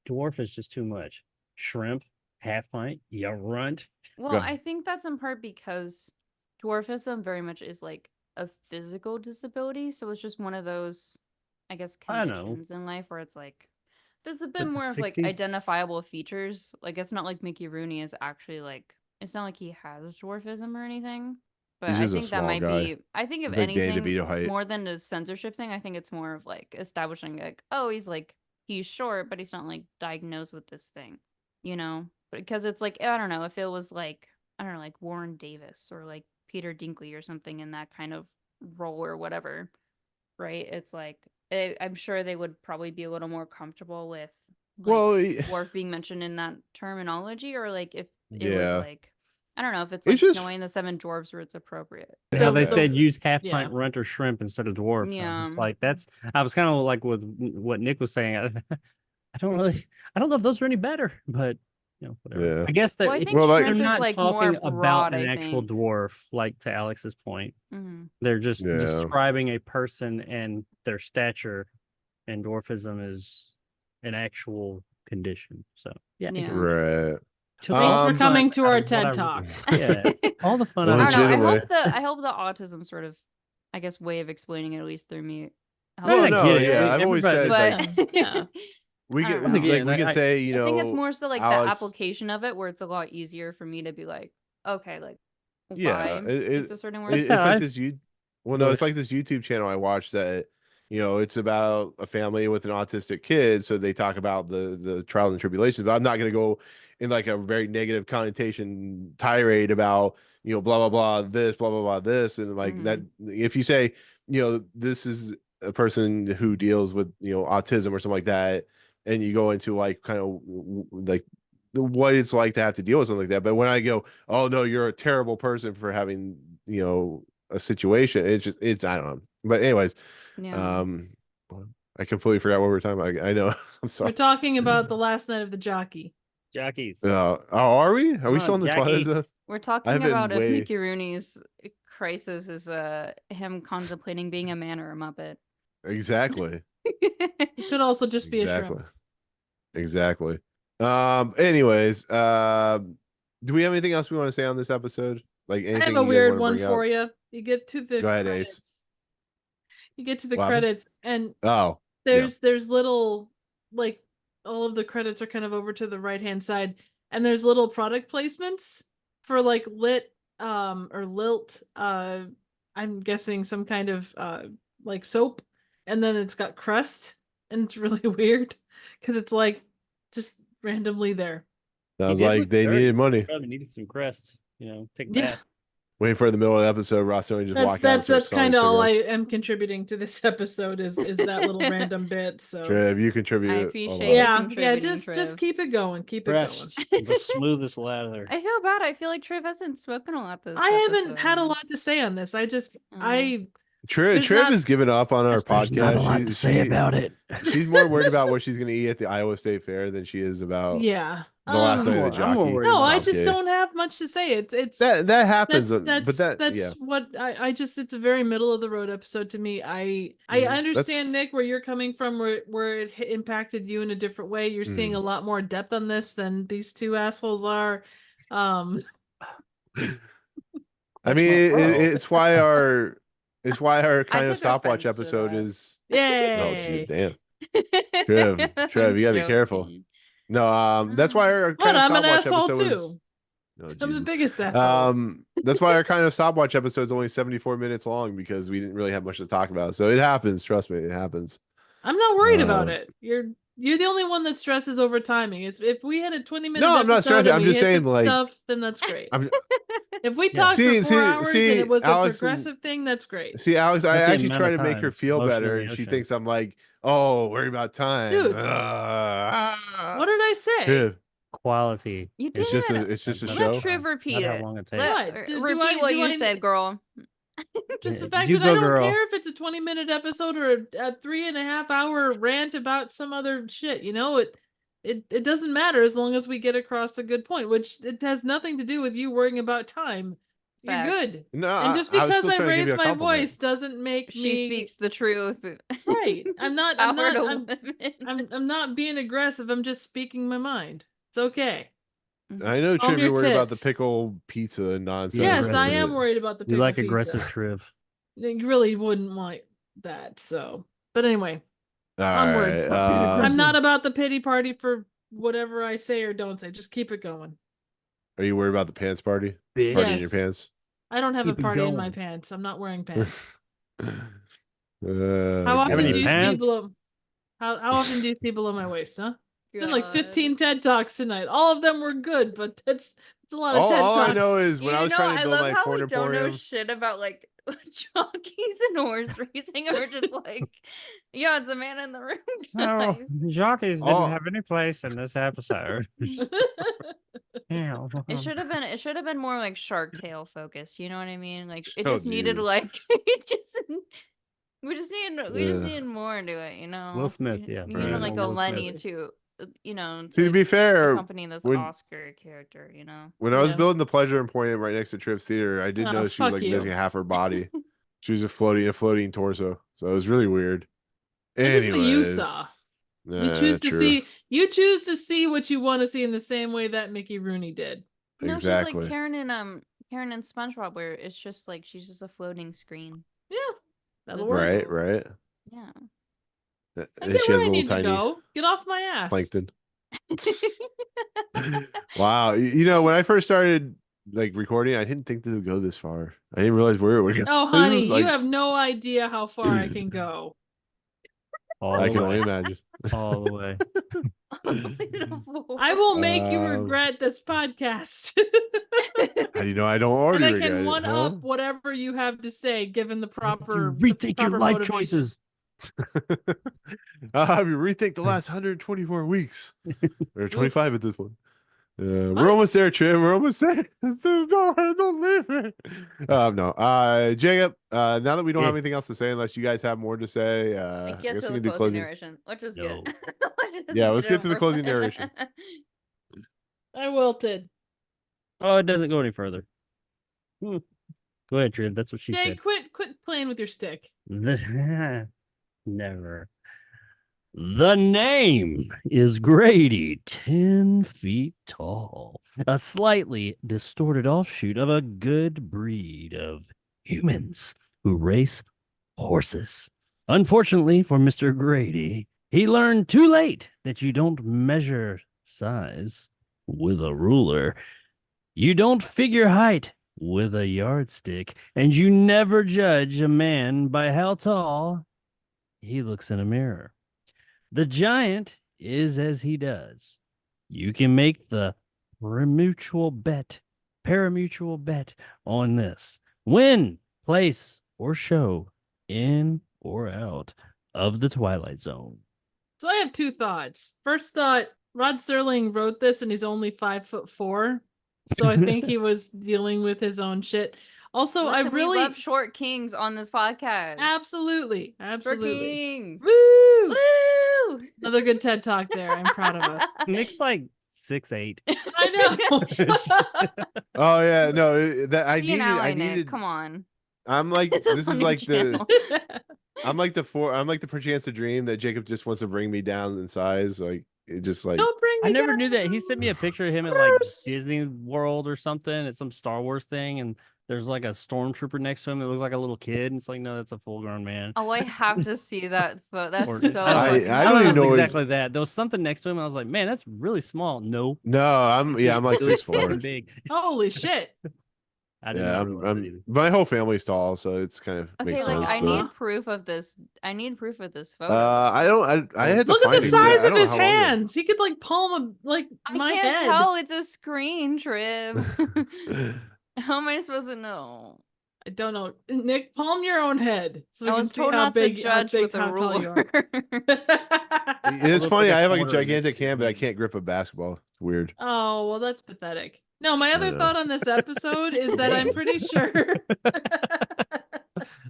dwarf is just too much. Shrimp, half pint, you runt. well, Go- I think that's in part because dwarfism very much is like a physical disability, so it's just one of those, I guess, I know. conditions in life where it's like there's a But bit the more of like 60s identifiable features. Like it's not like Mickey Rooney is actually like it's not like he has dwarfism or anything. But He's I just a think that small might guy. be. I think if He's like Danny anything, DeVito height. more than a censorship thing, I think it's more of like establishing like, oh, he's short, but he's not like diagnosed with this thing, Because it's like I don't know if it was like I don't know like Warren Davis or like Peter Dinkley or something in that kind of role or whatever, right? It's like I'm sure they would probably be a little more comfortable with like Well, dwarf being mentioned in that terminology, or like if it was yeah. like I don't know if it's It's like just- Snowy and the Seven Dwarfs where it's appropriate. how they the- said use half yeah. pint, runt, or shrimp instead of dwarf. I was Yeah. just like I was kind of like with what Nick was saying. I don't know if those are any better, but whatever. Yeah. I guess that Well, I think Well, like- they're shrimp is not like more talking about broad. an I actual think. dwarf, like to Alex's point. Mhm. They're just Yeah. describing a person and their stature, and dwarfism is an actual condition. So yeah, Yeah. Right. took Thanks all for the coming fun to out our of what TED I- Talk. Yeah, all the fun. Well, out I of don't know. legitimately. I hope the autism sort of, I guess, way of explaining it at least through me. Well, I no, get it. yeah, I've always said Everybody- like but Yeah. we I can don't know. like we can say I think it's more so like the Alex- application of it, where it's a lot easier for me to be like, okay, like, Yeah, why use a certain word? It's how like I- this you well Go no, it's like this YouTube channel I watched that it's about a family with an autistic kid, so they talk about the trials and tribulations, but I'm not going to go in like a very negative connotation tirade about blah blah blah this blah blah blah this and like that. If you say this is a person who deals with autism or something like that, and you go into like kind of like what it's like to have to deal with something like that, but when I go, oh no, you're a terrible person for having a situation, it's I don't know. But anyways, Yeah. I completely forgot what we were talking about. I know. I'm We're sorry. talking about the last night of the Jockey. Jockeys. Are we? Are we Come still on, in the Jackie. Twilight Zone? We're talking I've been about if way- Mickey Rooney's crisis is him contemplating being a man or a Muppet. Exactly. It could also just be a Exactly. shrimp. Exactly. Anyways, do we have anything else we want to say on this episode? Like anything I have you a guys weird wanna one bring up? for you. You get to the Go ahead, Ace. credits. You get to the What happened? credits, and Oh, there's little like all of the credits are kind of over to the right hand side, and there's little product placements for like lit or lilt I'm guessing some kind of like soap, and then it's got crust, and it's really weird because it's like just randomly there. Sounds He did like look they dirty. needed money. Probably needed some crest. Take a Yeah. bath. Waiting for the middle of the episode, Ross Serling just walk out. and start That's selling kind of all I cigarettes. am contributing to this episode is that little random bit. So Trev, you contribute. I a appreciate lot. you yeah, contributing, just Trev. keep it going, keep it going. Fresh. The smoothest lather. I feel bad. I feel like Trev hasn't spoken a lot this I haven't had a episode. lot to say on this. I just Mm. Trev There's not- has given up on our There's not a podcast. lot to say about it. She's more worried about what she's going to eat at the Iowa State Fair than she is about yeah. the last night of the I'm more Jockey. worried No, about I it. just Okay. don't have much to say. It's That happens, that's but that's yeah. what I just it's a very middle of the road episode to me. I Mhm. understand, That's- Nick, where you're coming from, where it impacted you in a different way. You're seeing a lot more depth on this than these two assholes are. I mean, it's why our kind of took stopwatch offense to episode that. is. Yay! Oh, gee, damn. Trev, you gotta be careful. Joking. No, that's why our But kind of I'm an stopwatch asshole episode was. too. Oh, I'm the Jesus. biggest asshole. That's why our kind of stopwatch episode is only 74 minutes long because we didn't really have much to talk about. So it happens. Trust me, it happens. I'm not worried about uh, it. You're the only one that stresses over timing. If we had a 20-minute No, I'm not episode stressing. and I'm we just hit saying, the like, stuff, then that's great. I'm, If we Yeah. talked See- for 4 see- hours see, and it was Alex a progressive thing, that's great. See, Alex, I Not the actually amount try of to make her times. feel Motion in better, the and she ocean. thinks I'm like, oh, worry about time. Dude. What What did I say? Quality. You did. It's just a Let show. Let Trev repeat Not how it. long it takes. Let, What? Do repeat I- what do you I- said, girl. Just the Yeah, fact you that I go, don't girl. care if it's a 20-minute episode or a 3.5-hour rant about some other shit. It doesn't matter as long as we get across a good point, which it has nothing to do with you worrying about time. You're Facts. good. No, And just I was because still I trying to give raise you a my compliment. voice doesn't make She me speaks the truth. right. I'm not Power to I'm women. I'm not being aggressive. I'm just speaking my mind. It's okay. I know, Calm Triv, you're your worried about the tits. pickle pizza nonsense. Yes, aggressive. I am worried about the You pickle like pizza. aggressive Triv. You really wouldn't want that. So, but anyway, All onwards. right, I'm not about the pity party for whatever I say or don't say. Just keep it going. Are you worried about the pants party? Bitch. Party in your Yes. pants? I don't have Keep a it party in my going. pants. I'm not wearing pants. How How often any do you see pants? below? How often do you see below my waist? Huh? Been like God. 15 TED Talks tonight. All of them were good, but that's a lot of TED all Talks. I know is when I was trying to build my how porn we don't know emporium. shit about like jockeys and horse racing, and we're just like, yeah, it's a man in the room. So, guys." jockeys Oh. didn't have any place in this episode. Yeah. It should have been more like Shark Tale focused. You know what I mean? Like it Oh, just needed Jesus. like we just needed more into it. You know, Will Smith, We- yeah, we right. needed like a Will Lenny Smith. to, See, to be fair, accompany this when- Oscar character. You know, when I was Yeah. building the Pleasure Emporium right next to Triv's Theater, I did Oh, notice she was fuck like you. missing half her body. She was a floating torso, so it was really weird. That's just what you Anyways, saw. You nah, choose to true. see what you want to see in the same way that Mickey Rooney did. no, she's Exactly. like Karen and SpongeBob, where it's just like she's just a floating screen. Yeah, that'll work. Right, right. Yeah. I And get she where has I a little need to tiny go. Get off my ass. plankton. Wow, you know, when I first started like recording, I didn't think this would go this far. I didn't realize where it would go. Oh, This honey, is like- you have no idea how far I can go. All I the can way. only imagine. All the way. I will make you Um, regret this podcast. How do you know I don't and already I regret can it? one huh? up whatever you have to say, given the proper Rethink your proper life motivation. choices. I'll have you rethink the last 124 weeks or 25 at this point. We're What? almost there, Trim. We're almost there. Don't leave me. No. Jacob, now that we don't have Yeah. anything else to say, unless you guys have more to say, I I get guess to we the can do closing closing. narration, which is No. good. Yeah, let's get to the closing narration. I wilted. Oh, it doesn't go any further. Go ahead, Triv. That's what she Jay, said. quit playing with your stick. Never. The name is Grady, 10 feet tall, a slightly distorted offshoot of a good breed of humans who race horses. Unfortunately for Mr. Grady, he learned too late that you don't measure size, with a ruler. You don't figure height with a yardstick, and you never judge a man by how tall he looks in a mirror. The giant is as he does. You can make the parimutuel bet on this. Win, place, or show in or out of the Twilight Zone. So I have two thoughts. First thought, Rod Serling wrote this and he's only 5'4". So I think he was dealing with his own shit. Also, Listen, I really we love short kings on this podcast. absolutely. Short kings. Woo! Woo! Another good TED talk there. I'm proud of us. Nick's like 6'8". I know. Oh yeah, no, I Be an ally, Nick. needed. Come on. I'm like, It's this just on is your like channel. I'm like the perchance to dream that Jacob just wants to bring me down in size. Like it just like. Don't bring me I never down. knew that. He sent me a picture of him at like Gross. Disney World or something at some Star Wars thing, and there's like a stormtrooper next to him that looked like a little kid. And it's like, no, that's a full-grown man. Oh, I have to see that. So that's Or- so. I fucking don't know even it was know what- exactly that. There was something next to him. And I was like, man, that's really small. No, No, I'm like really 6'4". fucking big. Holy shit. I did Yeah, not realize that either. my whole family's tall, so it's kind of Okay, makes like sense. I but- need proof of this. I need proof of this photo. I don't. I had to Look at find the it. size I of don't know his how long ago. hands. He could like palm my I can't head. tell. It's a screen, Trib. How am I supposed to know? I don't know. Nick, palm your own head. So we I can was see told how not big, to judge how big, with a how tall you are. ruler. It's look funny. like a I have like a quarter next gigantic to hand, but I me. can't grip a basketball. It's weird. Oh, well, that's pathetic. No, my other know. thought on this episode is that I'm pretty sure.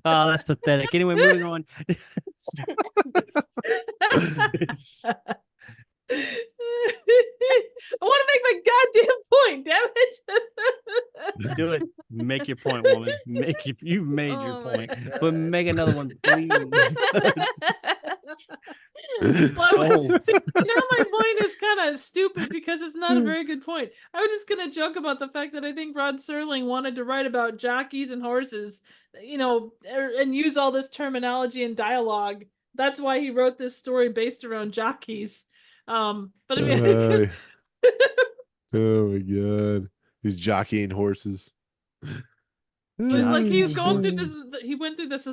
Oh, that's pathetic. Anyway, moving on. I want to make my goddamn point, damn it. Do it. Make your point, woman. You've made your Oh my point. God. But make another one, please. Well, see, now my point is kind of stupid because it's not a very good point. I was just gonna joke about the fact that I think Rod Serling wanted to write about jockeys and horses, and use all this terminology and dialogue. That's why he wrote this story based around jockeys. But I mean, Oh my god, he's jockeying horses. It was like he was Jockey going through this. He went through this.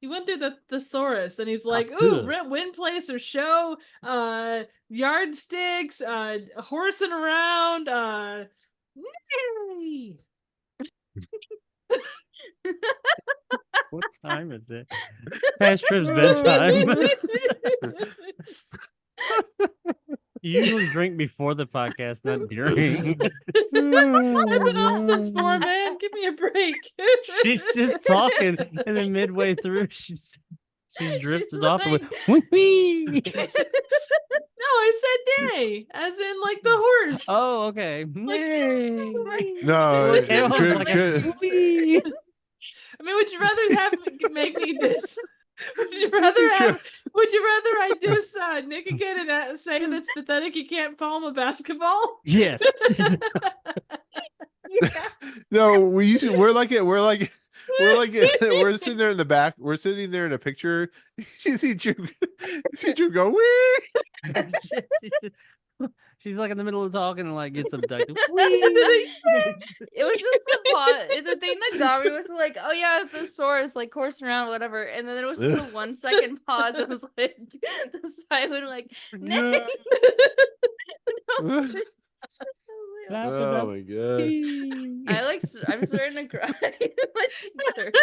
He went through the thesaurus, and he's like, "Ooh, win, place, or show, yardsticks, horsing around, nay." What time is it? Past Trip's bedtime. You usually drink before the podcast, not during. I've been off since 4, man. Give me a break. She's just talking, and then midway through, she drifted off and like- went, wee. No, I said nay, as in like the horse. Oh, okay. Nay. No, Okay, well, Trip- like a Trip- wee. I mean, would you rather make me diss? Would you rather I diss Nick again and say that's pathetic? He can't palm a basketball. Yes. no, we're sitting there in the back. We're sitting there in a picture. You see Trip go wee. She's like in the middle of talking and like gets abducted. It was just the thing that got me was like, oh yeah, the thesaurus, like coursing around, whatever. And then there was just the 1 second pause. It was like the silent, like, nay. No. Oh my god. I'm starting to cry. My cheeks hurt.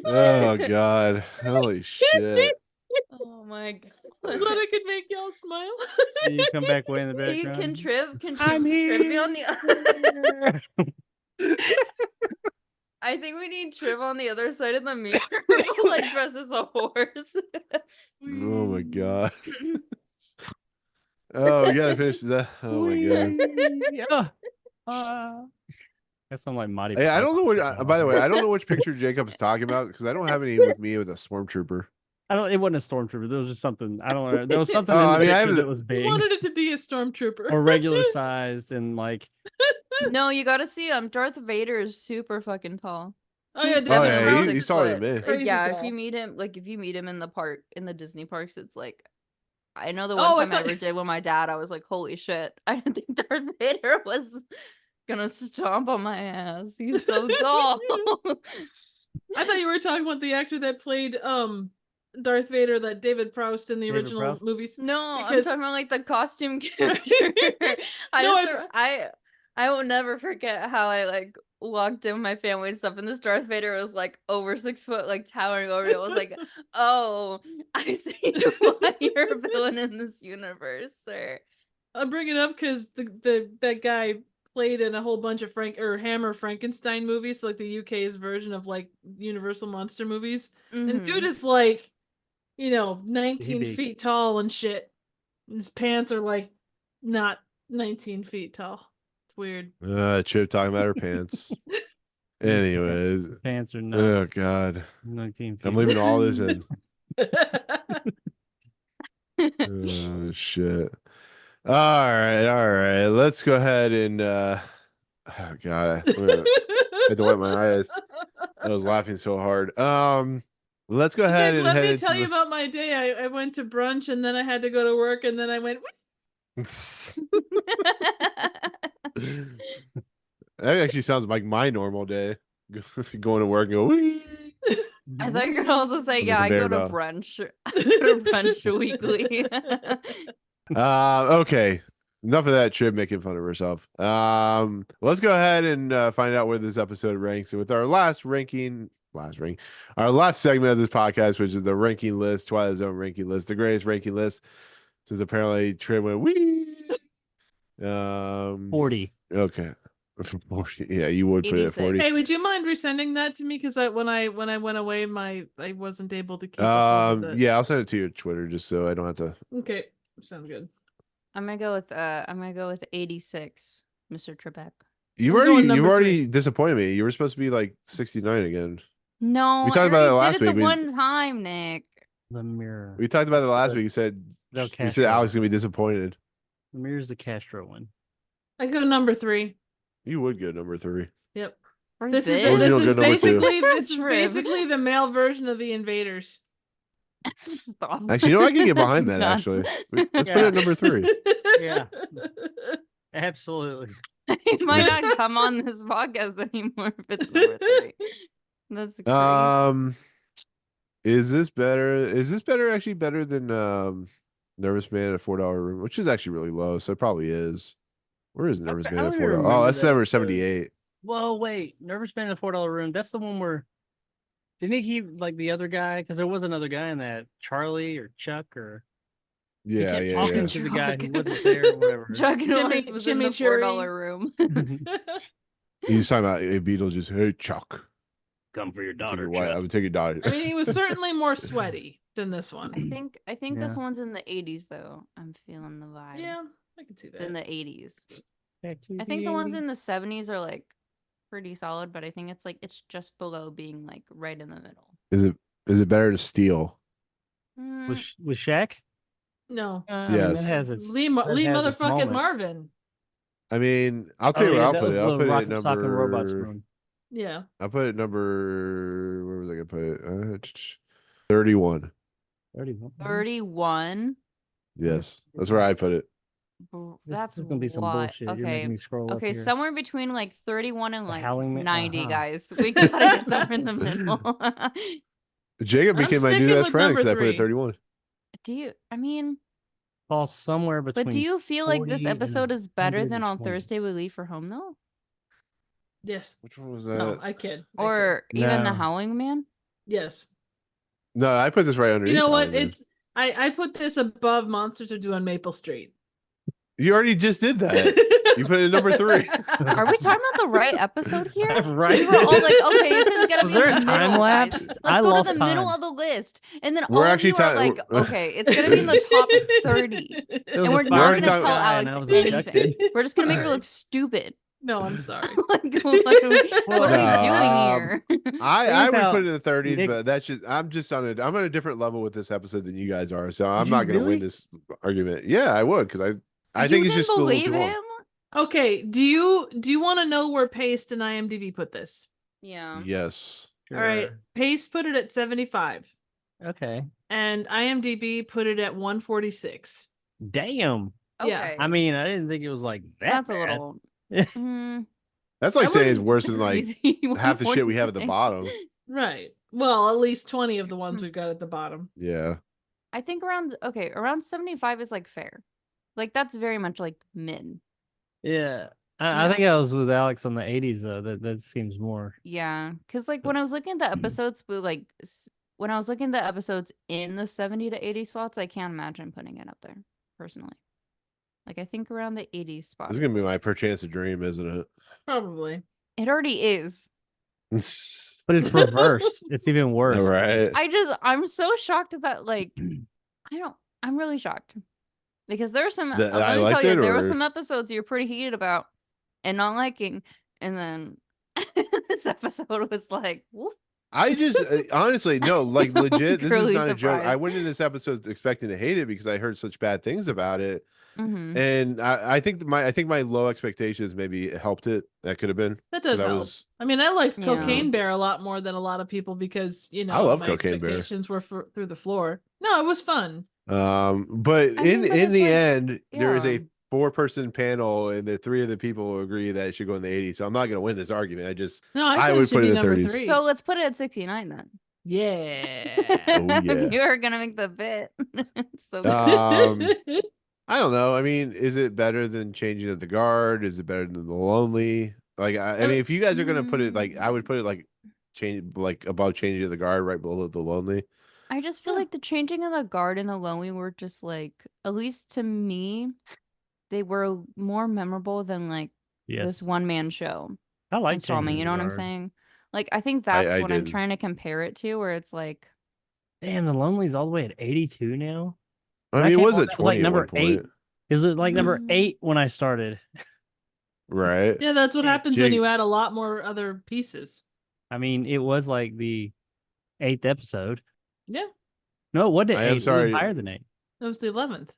Oh god. Holy shit. Oh my god. I thought I could make y'all smile. You come back way in the Hey, background. can I'm Trib be on here. I think we need Trib on the other side of the mirror, like dressed as a horse. Oh my god. Oh, we gotta finish that. Oh my god. That's some like Marty. Hey, I don't know what. By the way, I don't know which picture Jacob's talking about because I don't have any with me with a stormtrooper. It wasn't a stormtrooper. There was just something. I don't know. There was something Oh, in the I mean, I picture have that the- was I big wanted it to be a stormtrooper or regular sized and like. No, you gotta see him. Darth Vader is super fucking tall. Oh yeah, He's David yeah, Prowse. he's taller than me. Crazy Yeah, tall. if you meet him in the park, in the Disney parks, it's like, I know the Oh, one I time I thought- ever did with my dad, I was like, holy shit, I didn't think Darth Vader was gonna stomp on my ass. He's so tall. I thought you were talking about the actor that played Darth Vader, that David Prowse in the David original Prowse? movies. No, Because- I'm talking about like the costume character. No, I will never forget how I like walked in with my family and stuff, and this Darth Vader was like over 6 foot, like towering over me. I was like, oh, I see why you're a villain in this universe, sir. I bring it up because that guy played in a whole bunch of Hammer Frankenstein movies, like the UK's version of like Universal monster movies. And dude Mhm. is like, 19 big. feet tall and shit. His pants are like not 19 feet tall. It's weird. Chip talking about her pants. Anyways, Pants are not oh god, 19 feet. I'm leaving all this in. Oh shit. All right. Let's go ahead and oh god, I had to wipe my eyes. I was laughing so hard. Let's go ahead and Let head me into tell you about my day. I went to brunch and then I had to go to work and then I went. That actually sounds like my normal day. Going to work and go. Wee. I thought you were gonna also say, On the yeah, I go conveyor to belt. brunch. I go to brunch weekly. Okay. Enough of that Trib making fun of herself. Let's go ahead and find out where this episode ranks with our last segment of this podcast, which is the ranking list, Twilight Zone ranking list, the greatest ranking list. Since apparently Trib went wee. 40. Okay. 40. Yeah, you would put it at 40. Hey, would you mind resending that to me? Because when I went away, I wasn't able to keep up with it. Yeah, I'll send it to your Twitter just so I don't have to. Okay, sounds good. I'm gonna go with 86, Mr. Trebek. You've I'm going already number 3. disappointed me. You were supposed to be like 69 again. No, We talked I about that already last did it week. the one time, Nick. The mirror. We talked about it That's last the- week. You said Fidel we said Castro. Alex is gonna be disappointed. The mirror's the Castro one. I go number 3. You would go number 3. Yep. For This is Or you this don't is go number 2. basically Trib. the male version of the Invaders. Stop. Actually, I can get behind that. That's Actually, nuts. let's put it at number 3. Yeah. Absolutely. He might not come on this podcast anymore if it's number 3. That's crazy. Is this better? Is this better? Actually, better than Nervous Man at $4 room, which is actually really low. So it probably is. Where is Nervous I Man at don't $4? even Oh, remember that's that number episode. 78. Whoa, wait. Nervous Man in the $4 room. That's the one where didn't he keep like the other guy? Because there was another guy in that, Charlie or Chuck or Yeah, kept yeah, talking yeah. to the guy who Chuck. wasn't there or whatever. Chuck Norris was in the Chimichurri. $4 room. He's talking about a Beetlejuice. Hey, Chuck. Come for your Take daughter, your wife. I Chuck. would take your daughter. I mean, he was certainly more sweaty than this one. I think this Yeah. one's in the 80s though. I'm feeling the vibe. Yeah, I can see It's in that. the 80s. Back to I think the ones in the 80s. 70s are like pretty solid, but I think it's just below being like right in the middle. Is it better to steal? with Shaq. No, I mean, Yes. that has its Lee that has its motherfucking moments. Marvin. I mean, I'll tell Oh, you where yeah, I'll that put was it. the I'll put it Rock at and Sock and Robots number. room. Yeah. I'll put it number. Where was I gonna put it? 31. 31. 31. Yes, that's where I put it. That's This is gonna be some what- bullshit. You're Okay. making me scroll up Okay, here. somewhere between like 31 and The like Howling Man- 90, uh-huh. guys. We gotta get somewhere in the middle. Jacob I'm became my new sticking best with friend because number I put it 3. 31. I mean, Falls somewhere between. but do you feel like this 40 and episode is better than on 120. Thursday we leave for home though? Yes. Which one was that? No, I kid. Or even the No. Howling Man? Yes. No, I put this right underneath. You know what? Howling Man. It's I put this above Monsters Are Due on Maple Street. You already just did that. You put it at number 3. Are we talking about the right episode here? Right? We were all like, okay, it's gonna Was be there in a the time middle, lapse? guys. Let's I go lost to the middle time. of the list, and then We're all actually of you are talking- like, okay, it's gonna be in the top 30. There was And a we're fire not already gonna talking- tell guy and Alex I was anything. ejected. We're just gonna make her look stupid. No, I'm sorry. Like, what are we No, doing here? I Seems would how put it in the 30s, Nick- but that's just I'm on a different level with this episode than you guys are. So I'm you not going to really? win this argument. Yeah, I would because I You think it's didn't just a little believe too long. him? Okay, do you want to know where Paste and IMDb put this? Yeah. Yes. All right. Sure. Pace put it at 75. Okay. And IMDb put it at 146. Damn. Yeah. Okay. I mean, I didn't think it was like that. that's a bad. little. Mm, That's like I saying it's wouldn't- worse than like crazy. half the shit we have at the 146. bottom. Right. Well, at least 20 of the ones we've got at the bottom. Yeah. I think around 75 is like fair. Like that's very much like mid. Yeah. I Yeah. think I was with Alex on the 80s though. That seems more. Yeah, because like when I was looking at the episodes, but like when I was looking at the episodes in the 70 to 80 slots, I can't imagine putting it up there personally. Like I think around the 80 spot. This is gonna be my perchance to dream, isn't Probably. It already is. it? But it's reverse. It's even worse. All right. I'm so shocked that like I'm really shocked because there are some. That Let I me tell liked you, it, there were or- some episodes you're pretty heated about and not liking, and then this episode was like, whoop. I just honestly no, like legit. This is Girly not a joke. I surprise. went in this episode expecting to hate it because I heard such bad things about it, Mhm. and I think my low expectations maybe helped it. That could have been. That does That help. was- I mean, I liked Yeah. Cocaine Bear a lot more than a lot of people because, you know, I love my Cocaine Bear. expectations were through the floor. No, it was fun. But I in mean, but in it's the like- end, there is yeah. a 4-person panel, and the 3 of the people agree that it should go in the 80s. So I'm not gonna win this argument. No, I I said would it should put it be in number 30s. 3. So let's put it at 69 then. yeah. Oh, yeah. You are gonna make the bit. So Um, I don't know. I mean, is it better than Changing of the Guard? Is it better than The Lonely? Like, I mean, if you guys are gonna put it like, I would put it like above Changing of the Guard, right below The Lonely. I just feel Yeah. like the Changing of the Guard and the Lonely were just like, at least to me, they were more memorable than like Yes. this one man show I like installment. Changing You the know what I'm Guard. saying? Like I think that's I what I'm did. trying to compare it to, where it's like, Damn, the Lonely's all the way at 82 now. I And mean, it came was on at at, 20 at number one point, 8. Is it like number Mm. 8 when I started? right? Yeah, that's what happens when Jake- you add a lot more other pieces. I mean, it was like the 8th episode. Yeah, No, it wasn't I am 8. It sorry. was higher than 8. that was the 11th.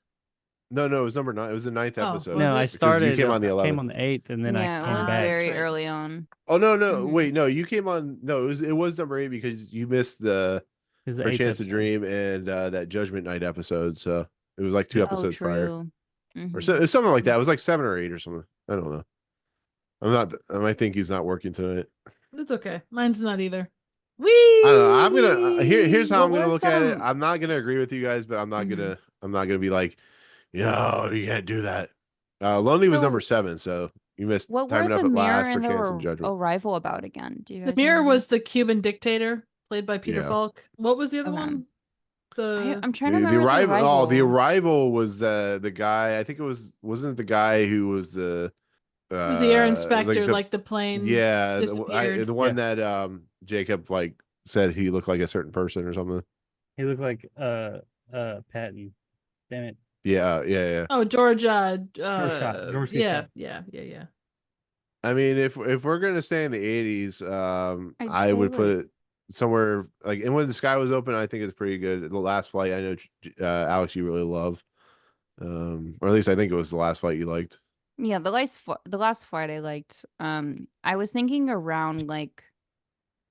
No, it was number 9. It was the 9th Oh, episode. was No, it? I Because you started. came on the I came 11th. on the 8th, and then yeah, I it came was back. very Right. early on. Oh no, Mhm. wait, no, you came on. No, it was number 8 because you missed the It was the For 8th Chance to episode. Dream and that Judgment Night episode. So it was like 2 Oh, episodes prior, true. or Mhm. so, it was something like that. It was like 7 or 8 or something. I don't know. I might think he's not working tonight. That's okay. Mine's not either. Whee! I don't know. I'm gonna here's how What I'm gonna was, look at it. um, I'm not gonna agree with you guys, but I'm not Mhm. gonna be like, yo, you can't do that. Lonely was So- number 7, so you missed What Time were Enough the at mirror Last, and Perchance, and the Judgment. Arrival about again? Do you The guys mirror remember? was the Cuban dictator played by Peter Yeah. Falk. What was the other Okay. one? The I'm trying to The remember arrival. Oh, the Arrival. arrival was the guy. I think wasn't it the guy who was the it was the air like inspector, the- like the plane. yeah, disappeared. the one that Jacob like said he looked like a certain person or something. He looked like Patton. Damn it. Yeah. Oh, George. George C. Yeah, Scott. yeah. I mean, if we're gonna stay in the 80s, I'd I would say, put like- it somewhere like, and When the Sky Was Open, I think it's pretty good. The Last Flight, I know Alex, you really love, or at least I think it was The Last Flight you liked. Yeah, the last fight I liked. I was thinking around like,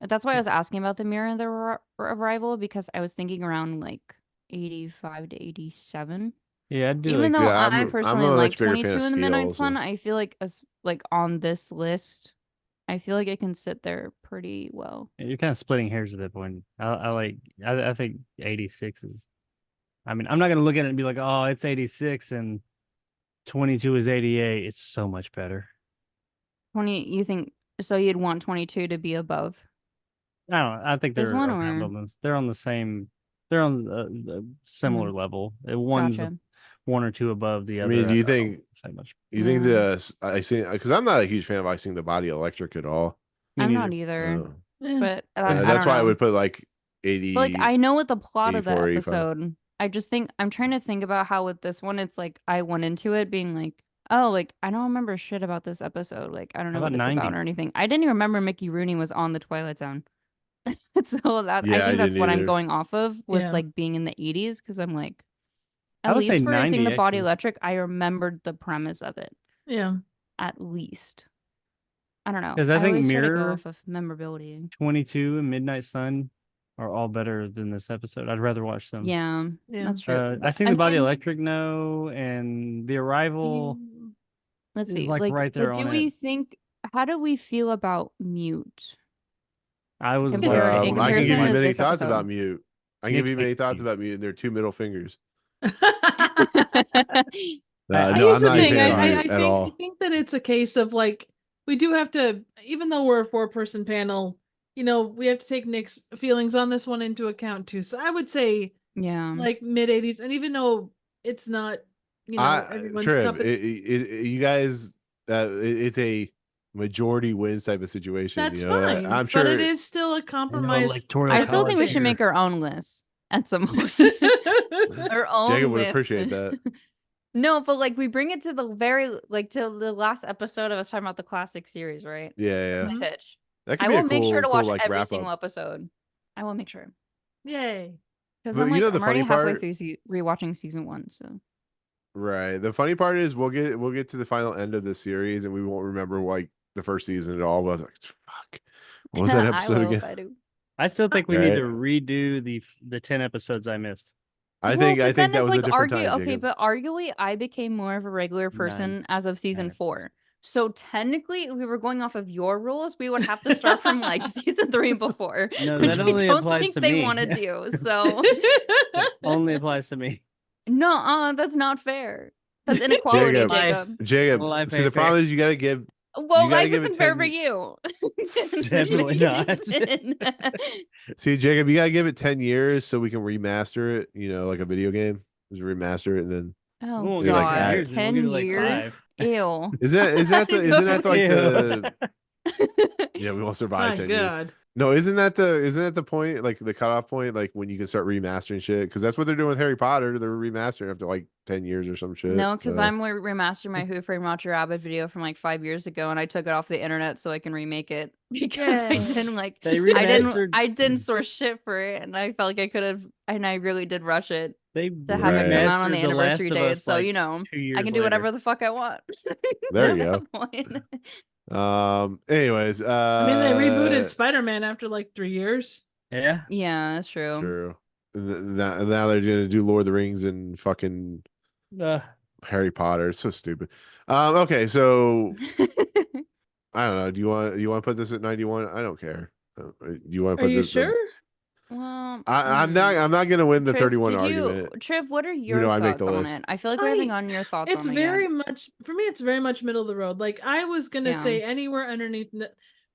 that's why I was asking about the mirror and the arrival, because I was thinking around like 85 to 87. Yeah, I'd do Even like though Yeah, I I'm personally a much like bigger fan 22 of in the Midnight Steel, so- Sun, I feel like as like on this list, I feel like it can sit there pretty well. you're kind of splitting hairs at that point. I think 86 is. I mean, I'm not gonna look at it and be like, oh, it's 86 and 22 is 88. It's so much better. 20, you think so? You'd want 22 to be above. I don't know. I think This they're one, around or- on this. They're on the same. They're on a similar level. One's Gotcha. 1 or 2 above the I other. mean, do you don't think- say much? You think Yeah. I see, because I'm not a huge fan of I Sing the Body Electric at all. Me I'm neither. not either, Uh, but that's why I don't know. would put like 80. But, like, I know what the plot of the 84, 85. episode. I just think I'm trying to think about how with this one, it's like I went into it being like, oh, like I don't remember shit about this episode. Like I don't know How what about it's about 90? or anything. I didn't even remember Mickey Rooney was on the Twilight Zone. So that Yeah, I I think that's didn't what I'm either. going off of with Yeah. like being in the 80s, because I'm like, I at would say least for Sing 90, the Body actually. Electric, I remembered the premise of it Yeah. at least. I don't know. Because I think always try to go Mirror, off of memorability. 22, and Midnight Sun are all better than this episode. I'd rather watch them. Yeah, Yeah. that's true. I seen the Body Electric no, and The Arrival. Let's is, see. like, Like, right there but do on we it. think? How do we feel about Mute? I was Compare it- in I can give comparison you to many this thoughts episode. about Mute. I can give you Nick many thoughts Cage. about Mute, and they're two middle fingers. I- No, Here's I'm not the a thing. fan of I Mute think at all. I think that it's a case of like we do have to, even though we're a 4-person panel, we have to take Nick's feelings on this one into account too. So I would say Yeah. like mid 80s, and even though it's not, everyone's cup. Trev, you guys, it's a majority wins type of situation. That's you know? fine, I'm but sure it is still a compromise. electoral I still college think we should here. make our own list at some point. Our own Jacob would list. appreciate that. No, but like we bring it to the to the last episode of us talking about the classic series, right? Yeah, My pitch. that could I be will a make cool, sure to watch like, every wrap single up. episode. I will make sure. Yay. Because But I'm you know like, the I'm already funny halfway part? through rewatching season 1, so Right. The funny part is we'll get to the final end of the series and we won't remember like the first season at all. But I was like, fuck. What was that I episode will again? if I do. I still think we need Right. to redo the 10 episodes I missed. I Well, think but that then was it's a like different argue. time. Okay, Jacob. but arguably, I became more of a regular person as of season 9 4. So technically, if we were going off of your rules, we would have to start from like season 3 before, No, which that I only don't applies think to they me. want to do. So Only applies to me. no, that's not fair. That's inequality, Jacob. Jacob. Jacob. Life See, the ain't problem fair. is you gotta give. Well, gotta life give it isn't fair 10 for you. Definitely not. See, Jacob, you gotta give it 10 years so we can remaster it. Like a video game, just remaster it and then. We Oh won't give it, like, God, add- We'll 10 give it, like, years. 5. Ew. Isn't that like the? Ew. Yeah, we won't survive My 10 years. God. No, isn't that the point, like the cutoff point, like when you can start remastering shit? Because that's what they're doing with Harry Potter. They're remastering after like 10 years or some shit. No, because so. I'm remastering my Who Framed Roger Rabbit video from like 5 years ago, and I took it off the internet so I can remake it because I Yay. didn't like. They I remastered. didn't source shit for it, and I felt like I could have, and I really did rush it They to have it come out on the remastered The Last anniversary of date. Us, So like, 2 I years can do later. whatever the fuck I want. There you At go. that point. Anyways, I mean, they rebooted Spider-Man after like 3 years. Yeah. Yeah, that's true. True. Now they're gonna do Lord of the Rings and fucking Harry Potter. It's so stupid. Okay, so I don't know. Do you want to put this at 91? I don't care. Do you want to Are put you this? sure? Well, I'm not gonna win the Triv, 31 did argument. Triv, what are your I make thoughts the on list. it? I feel like we're having on your thoughts It's on it. very much, for me, it's very much middle of the road. Like I was going to Yeah. say anywhere underneath,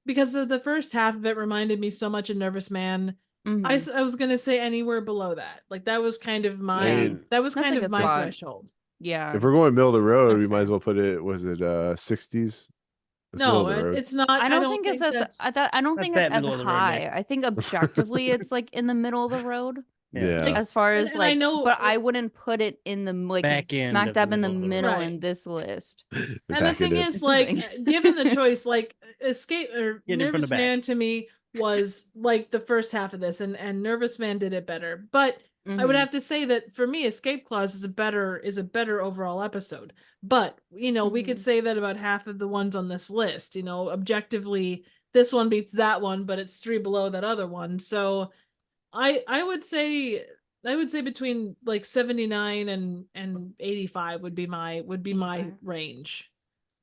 because of the first half of it reminded me so much of Nervous Man. Mhm. I was going to say anywhere below that. Like that was kind of my, Yeah. that was That's kind a of good my spot. threshold. Yeah. If we're going middle of the road, That's we might as fair. well put it. Was it 60s? It's No, middle of the road. it's not. I don't think it's as that's- I don't Not think that it's as middle of the road, high. Nick. I think objectively it's like in the middle of the road Yeah. Like, as far as and I like, know but I wouldn't put it in the like Back end smack of dab the in the middle of the middle road. in this list. And the Back thing into it. is, It's the like, thing. given the choice, like, Escape or Getting it from the Nervous back. Man to me was like the first half of this, and Nervous Man did it better. But I would Mhm. have to say that for me, Escape Clause is a better overall episode. But we could Mhm. say that about half of the ones on this list. Objectively, this one beats that one, but it's 3 below that other one. So I would say between like 79 and 85 would be my 85. range.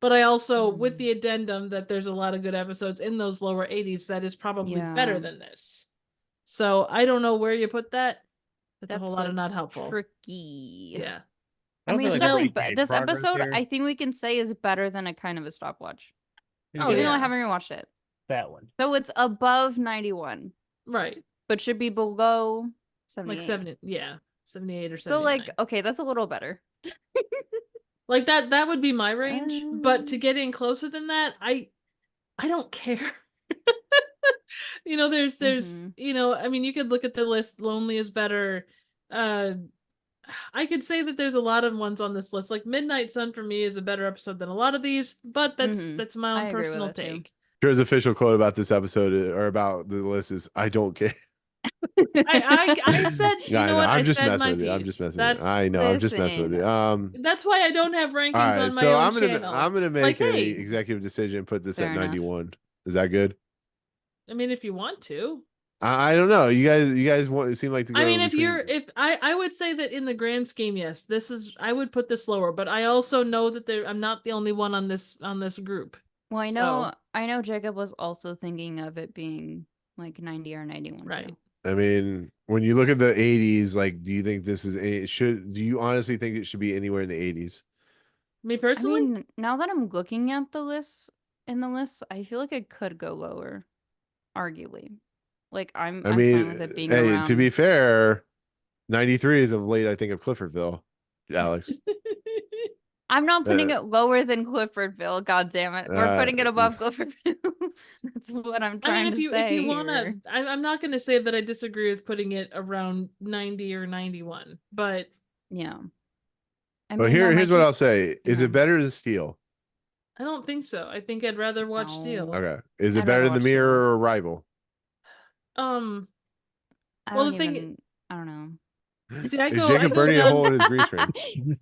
But I also, with Mhm. the addendum that there's a lot of good episodes in those lower 80s, that is probably better Yeah. than this. So I don't know where you put that. That's a That's whole lot of not what's helpful. tricky. Yeah. I mean, feel it's like definitely we made this progress episode. here. I think we can say is better than a kind of a stopwatch, Oh, even though I yeah. haven't rewatched it. That one. So it's above 91, Right. but should be below 78. Like 70, yeah. 78 or 79. So like, okay, that's a little better. like that would be my range. But to Um. get in closer than that, I don't care. There's Mhm. I mean, you could look at the list. Lonely is better. I could say that there's a lot of ones on this list. Like Midnight Sun for me is a better episode than a lot of these, but that's Mhm. my I own agree with personal that too. take. Here's official quote about this episode or about the list is I don't care. I said, you I know know. what? I I'm just said messing my with you. I'm piece. just messing with you. I That's know. I'm just messing with you. Listen. that's why I don't have All rankings right. on my So own I'm channel. gonna It's make like, a hey, executive decision and put this Fair at enough. 91. Is that good? I mean, if you want to. I don't know. You guys want it seem like to go I mean, between. if I would say that in the grand scheme, yes, I would put this lower, but I also know that I'm not the only one on this group. Well, So- I know Jacob was also thinking of it being like 90 or 91 Right. too. I mean, when you look at the 80s, like, do you think this is do you honestly think it should be anywhere in the 80s? Me I personally, mean, now that I'm looking at the list, I feel like it could go lower, arguably. Like I'm I fine mean, with it being hey, around. to be fair, 93 is of late, I think, of Cliffordville, Alex. I'm not putting Uh, it lower than Cliffordville. God damn it, we're putting it above Cliffordville. That's what I'm I trying mean, if to say. you want to, here. I'm not going to say that I disagree with putting it around 90 or 91, but Yeah. I But mean, that here's might what I'll just- say: is yeah. it better than Steel? I don't think so. I think I'd rather watch No. Steel. Okay, is I'd it better rather than The watch Mirror Steel. or Rival? Um, I well, don't the thing- even. I don't know. see, I Is go Jacob burning a down, hole in his green screen?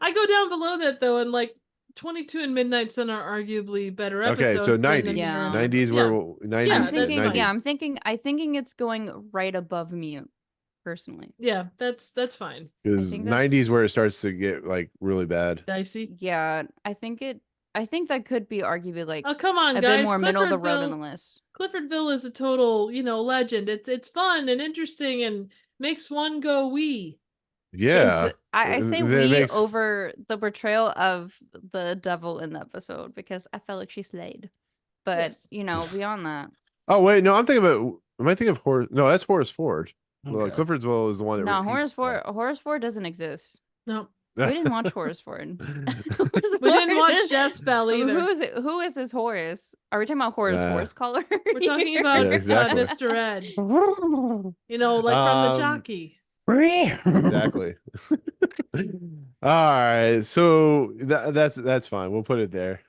I go down below that though, and like 22 and Midnight Sun are arguably better Okay, episodes. so than 90. The Yeah. Mirror and 90 is Rival. where 90. Yeah, I'm that's thinking. fine. Yeah, I'm thinking it's going right above Mute, personally. Yeah, that's fine. Because think that's- 90 is where it starts to get like really bad. Dicey. Yeah, I think that could be arguably like Oh, come on, a guys! bit more middle of the road on the Cliffordville- list. Cliffordville is a total, legend. It's fun and interesting and makes one go wee. Yeah, I say that we makes- over the portrayal of the devil in the episode because I felt like she slayed. But Yes. beyond that, Oh wait, no, I'm thinking about. Am I thinking of Horace? No, that's Horace Ford. Well, Okay. Cliffordsville is the one that. no, repeats Horace Ford doesn't exist. No, that. We didn't watch Horace Ford. we didn't watch Jess Bell either. Who is this Horace? Are we talking about Horace Horse Collar? We're talking about Yeah, exactly. Mr. Ed. Like from the Jockey. Exactly. All right, so that's fine. We'll put it there.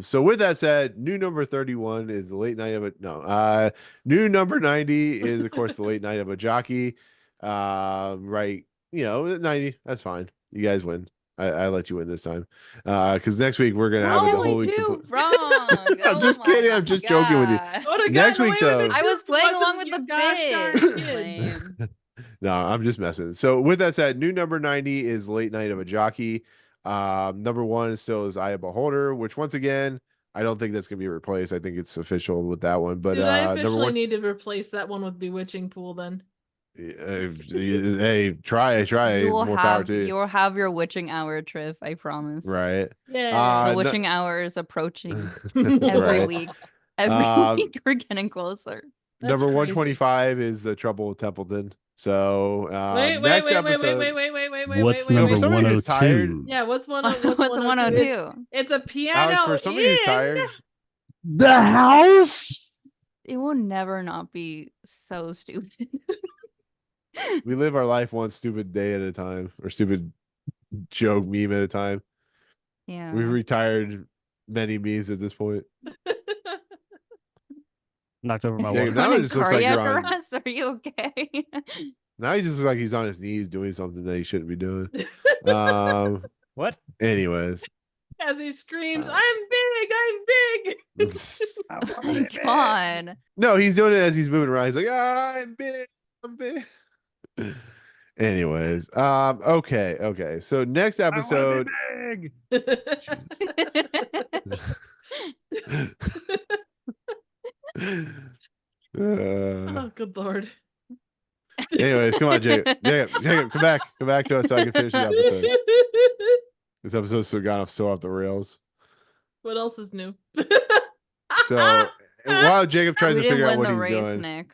So with that said, new number 31 is the late night of a no. New number 90 is of course the late night of a jockey. Right, 90. That's fine. You guys win. I let you win this time. Because next week we're gonna have the What did holy. we do compl- wrong? I'm just kidding. I'm just joking with you. God. What a Next guy, the week, way though- women I was do playing wasn't along with your the gosh darn bit. kids. Lame. No, I'm just messing. So with that said, new number 90 is late night of a jockey. Number 1 still is Eye of Beholder, which once again, I don't think that's gonna be replaced. I think it's official with that one. But Dude, I number officially 1, need to replace that one with Bewitching Pool then. hey, try You will more power to you you. will have your witching hour, Triff. I promise. Right. Yeah. The no- witching hour is approaching every Right. week. Every week we're getting closer. That's Number crazy. 125 is The Trouble with Templeton. So Wait, next episode. What's wait, number for somebody who's tired, 102? Yeah, what's one? What's What's 102? It's a piano. Alex, for somebody who's in. tired, The house. It will never not be so stupid. we live our life one stupid day at a time, or stupid joke meme at a time. Yeah. We've retired many memes at this point. Knocked over my Yeah, water. now it just looks like you're Cardiac on- arrest? Are you okay? Now he just looks like he's on his knees doing something that he shouldn't be doing. What? Anyways. As he screams, Uh, I'm big, Oh my God. No, he's doing it as he's moving around. He's like, I'm big. Anyways, okay. So next episode. Big. Oh, good lord. Anyways, come on, Jacob, come back to us so I can finish the episode. This episode's so gone off the rails. What else is new? So while Jacob tries We to didn't figure out win what the he's race, doing, Nick.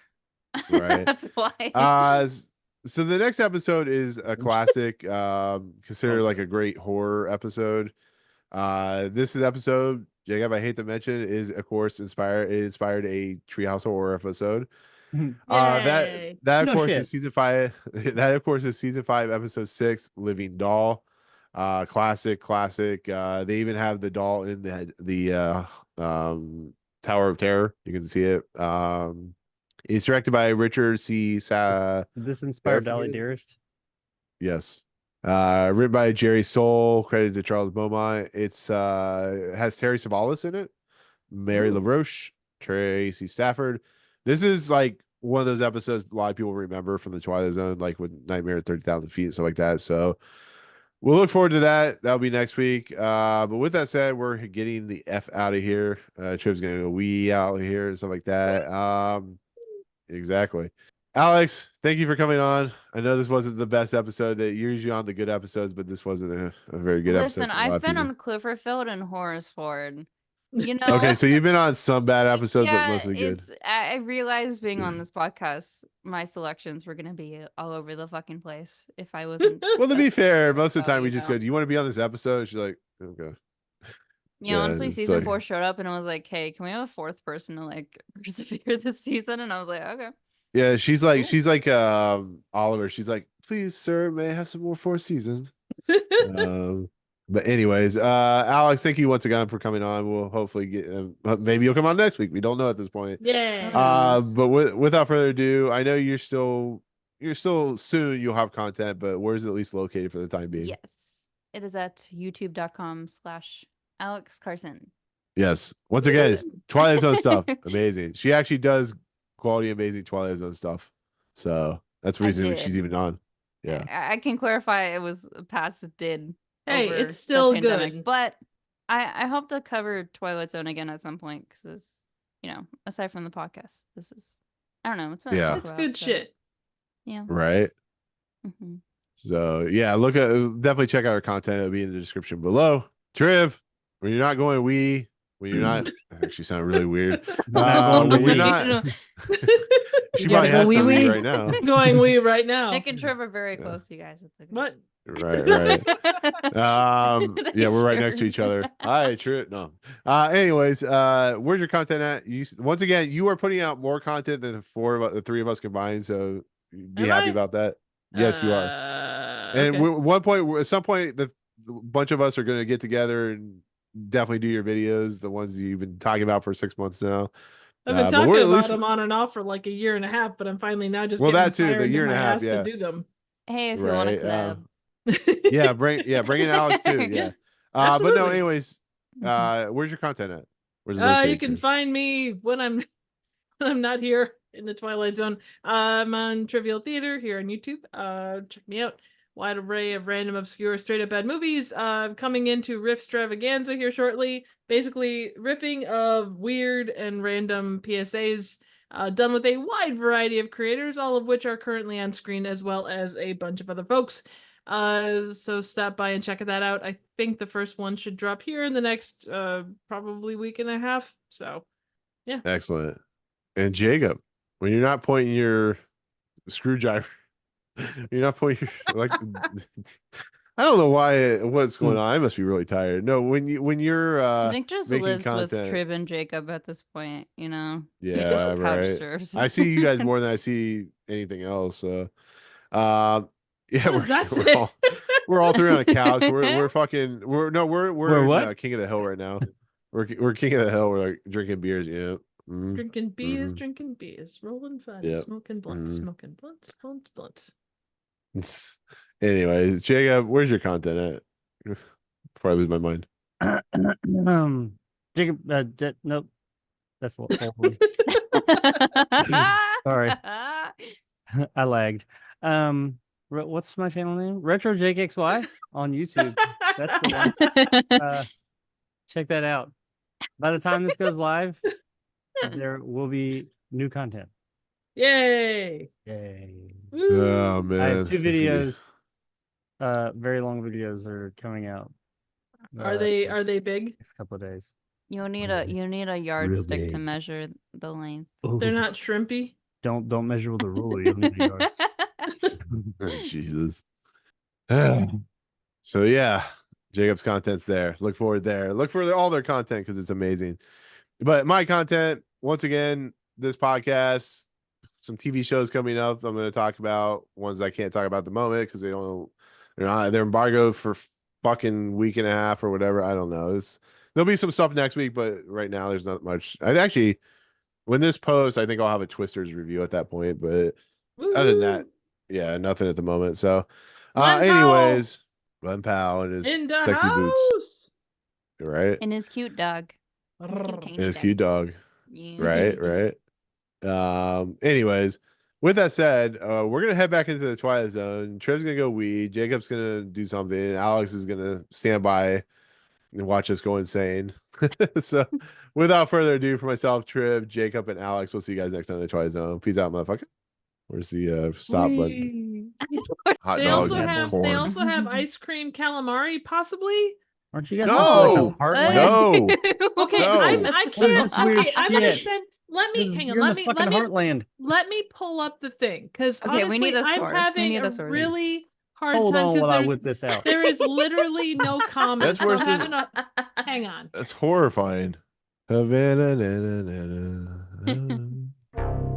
Right. That's why. So the next episode is a classic, considered like a great horror episode. This is episode, Jacob, I hate to mention, is of course inspired a Treehouse Horror episode. Yay. That of No course shit. is season 5. That of course is season 5, episode 6, Living Doll. Classic. They even have the doll in the Tower of Terror. You can see it. It's directed by Richard C. This inspired Dolly Safran. Dearest. Yes. Written by Jerry Soule, credited to Charles Beaumont. It's has Terry Savalas in it, Mary Ooh. LaRoche, Tracy Stafford. This is like one of those episodes a lot of people remember from the Twilight Zone, like with Nightmare at 30,000 feet and stuff like that. So we'll look forward to that. That'll be next week. But with that said, we're getting the F out of here. Trip's gonna go wee out here and stuff like that. Exactly. Alex, thank you for coming on. I know this wasn't the best episode. That you're usually on the good episodes, but this wasn't a very good episode. Listen, for a lot I've of been people. on Clifferfield and Horaceford. You know, Okay, so you've been on some bad episodes, but yeah, mostly good. I realized being on this podcast, my selections were gonna be all over the fucking place if I wasn't. Well, to be fair, careful, most of the time we you just know. go, "Do you want to be on this episode?" She's like, "Okay." Yeah, honestly, it's season like- 4 showed up and I was like, "Hey, can we have a fourth person to like persevere this season?" And I was like, "Okay." Yeah, she's like Oliver. She's like, "Please, sir, may I have some more fourth season?" But anyways, Alex, thank you once again for coming on. We'll hopefully get maybe you'll come on next week. We don't know at this point. Yeah. But without further ado, I know you're still soon you'll have content, but where's it at least located for the time being? Yes, it is at youtube.com/Alex Carson. Yes. Once again, Twilight Zone stuff, amazing. She actually does quality, amazing Twilight Zone stuff. So that's the I reason she's did. even on. Yeah. I can clarify it was past did. Hey, over it's the still pandemic, good. but I hope to cover Twilight Zone again at some point because aside from the podcast, this is I don't know. It's fun to Yeah. talk It's about, good so, shit. Yeah. Right. Mhm. So yeah, definitely check out our content. It'll be in the description below. Triv, when you're not going when you're not actually sound really weird. Not When going you're wee. not she You probably gotta go has some wee-wee. right now. Going wee right now. Nick and Trev are very Yeah. close, you guys. It's okay. What? Right. They Yeah, we're right next to sure each other. are. Hi, Triv. No. Anyways, where's your content at? Once again, you are putting out more content than the three of us combined. So be Am happy I? about that. Yes, you are. And Okay. at some point, the bunch of us are going to get together and definitely do your videos, the ones you've been talking about for 6 months now. I've been but talking we're at about least them on and off for like a year and a half, but I'm finally now just Well, getting that too, the fired year in and a my half, ass yeah. to do them. Hey, if you want to right. collab. Yeah, bring in Alex too. Yeah. But no, Absolutely. anyways, where's your content at? Where's it located? You can find me when I'm not here in the Twilight Zone. I'm on Trivial Theater here on YouTube. Check me out. Wide array of random, obscure, straight up bad movies. Coming into Riffstravaganza here shortly. Basically, riffing of weird and random PSAs done with a wide variety of creators, all of which are currently on screen, as well as a bunch of other folks. So stop by and check that out. I think the first one should drop here in the next probably week and a half. So yeah. Excellent. And Jacob, when you're not pointing your screwdriver, you're not pointing your like I don't know what's going on. I must be really tired. No, when you're Nick just making lives with content. Trib and Jacob at this point, He Yeah, just couch right. surfs. I see you guys more than I see anything else. So yeah, What does that say? we're all three on a couch. We're in, what? King of the Hill right now. We're King of the Hill. We're like drinking beers. Yeah. Mhm. Drinking beers, Mhm. drinking beers, rolling fun, Yep. smoking blunts, Mhm. smoking blunts, blunts. Anyways, Jacob, where's your content at? Before I lose my mind. Jacob, nope. That's a little old. Sorry. I lagged. What's my channel name? Retro JKXY on YouTube. That's the one. Check that out. By the time this goes live, there will be new content. Yay! Yay. Oh man, I have 2 this is gonna be- videos. Very long videos are coming out. Are they big? Next couple of days. You need a yardstick to big. measure the length. They're Ooh, not shrimpy. Don't measure with a ruler. You'll need a yardstick. Oh, Jesus. So yeah, Jacob's content's there. Look forward there. Look for all their content because it's amazing. But my content, once again, this podcast, some TV shows coming up. I'm going to talk about ones I can't talk about at the moment because they're embargoed for fucking week and a half or whatever. I don't know. There'll be some stuff next week, but right now there's not much. when this posts, I think I'll have a Twisters review at that point. But other than that, yeah, nothing at the moment. So, Glen Powell. anyways, Glen Powell and his in the sexy house. boots, right? And his cute dog. His cute And tiny his dog. cute dog, Yeah. right. Anyways, with that said, we're gonna head back into the Twilight Zone. Trev's gonna go weed. Jacob's gonna do something. Alex is gonna stand by and watch us go insane. So, without further ado, for myself, Triv, Jacob, and Alex, we'll see you guys next time in the Twilight Zone. Peace out, motherfucker. Where's the stop button? Hot They dog also and have corn. they also have ice cream calamari, possibly. Aren't you guys No! also like a Heartland? No. Okay, No. I What can't. is this weird Okay, I'm gonna shit? send. Let me hang on. You're in Let the me fucking Heartland. let me pull up the thing because Okay, we honestly, need a I'm source. We having need a a source. really hard Hold time on while I because whip this out. there is literally no comments. That's worse so I'm than- having a hang on. That's horrifying. Havana, na, na, na, na.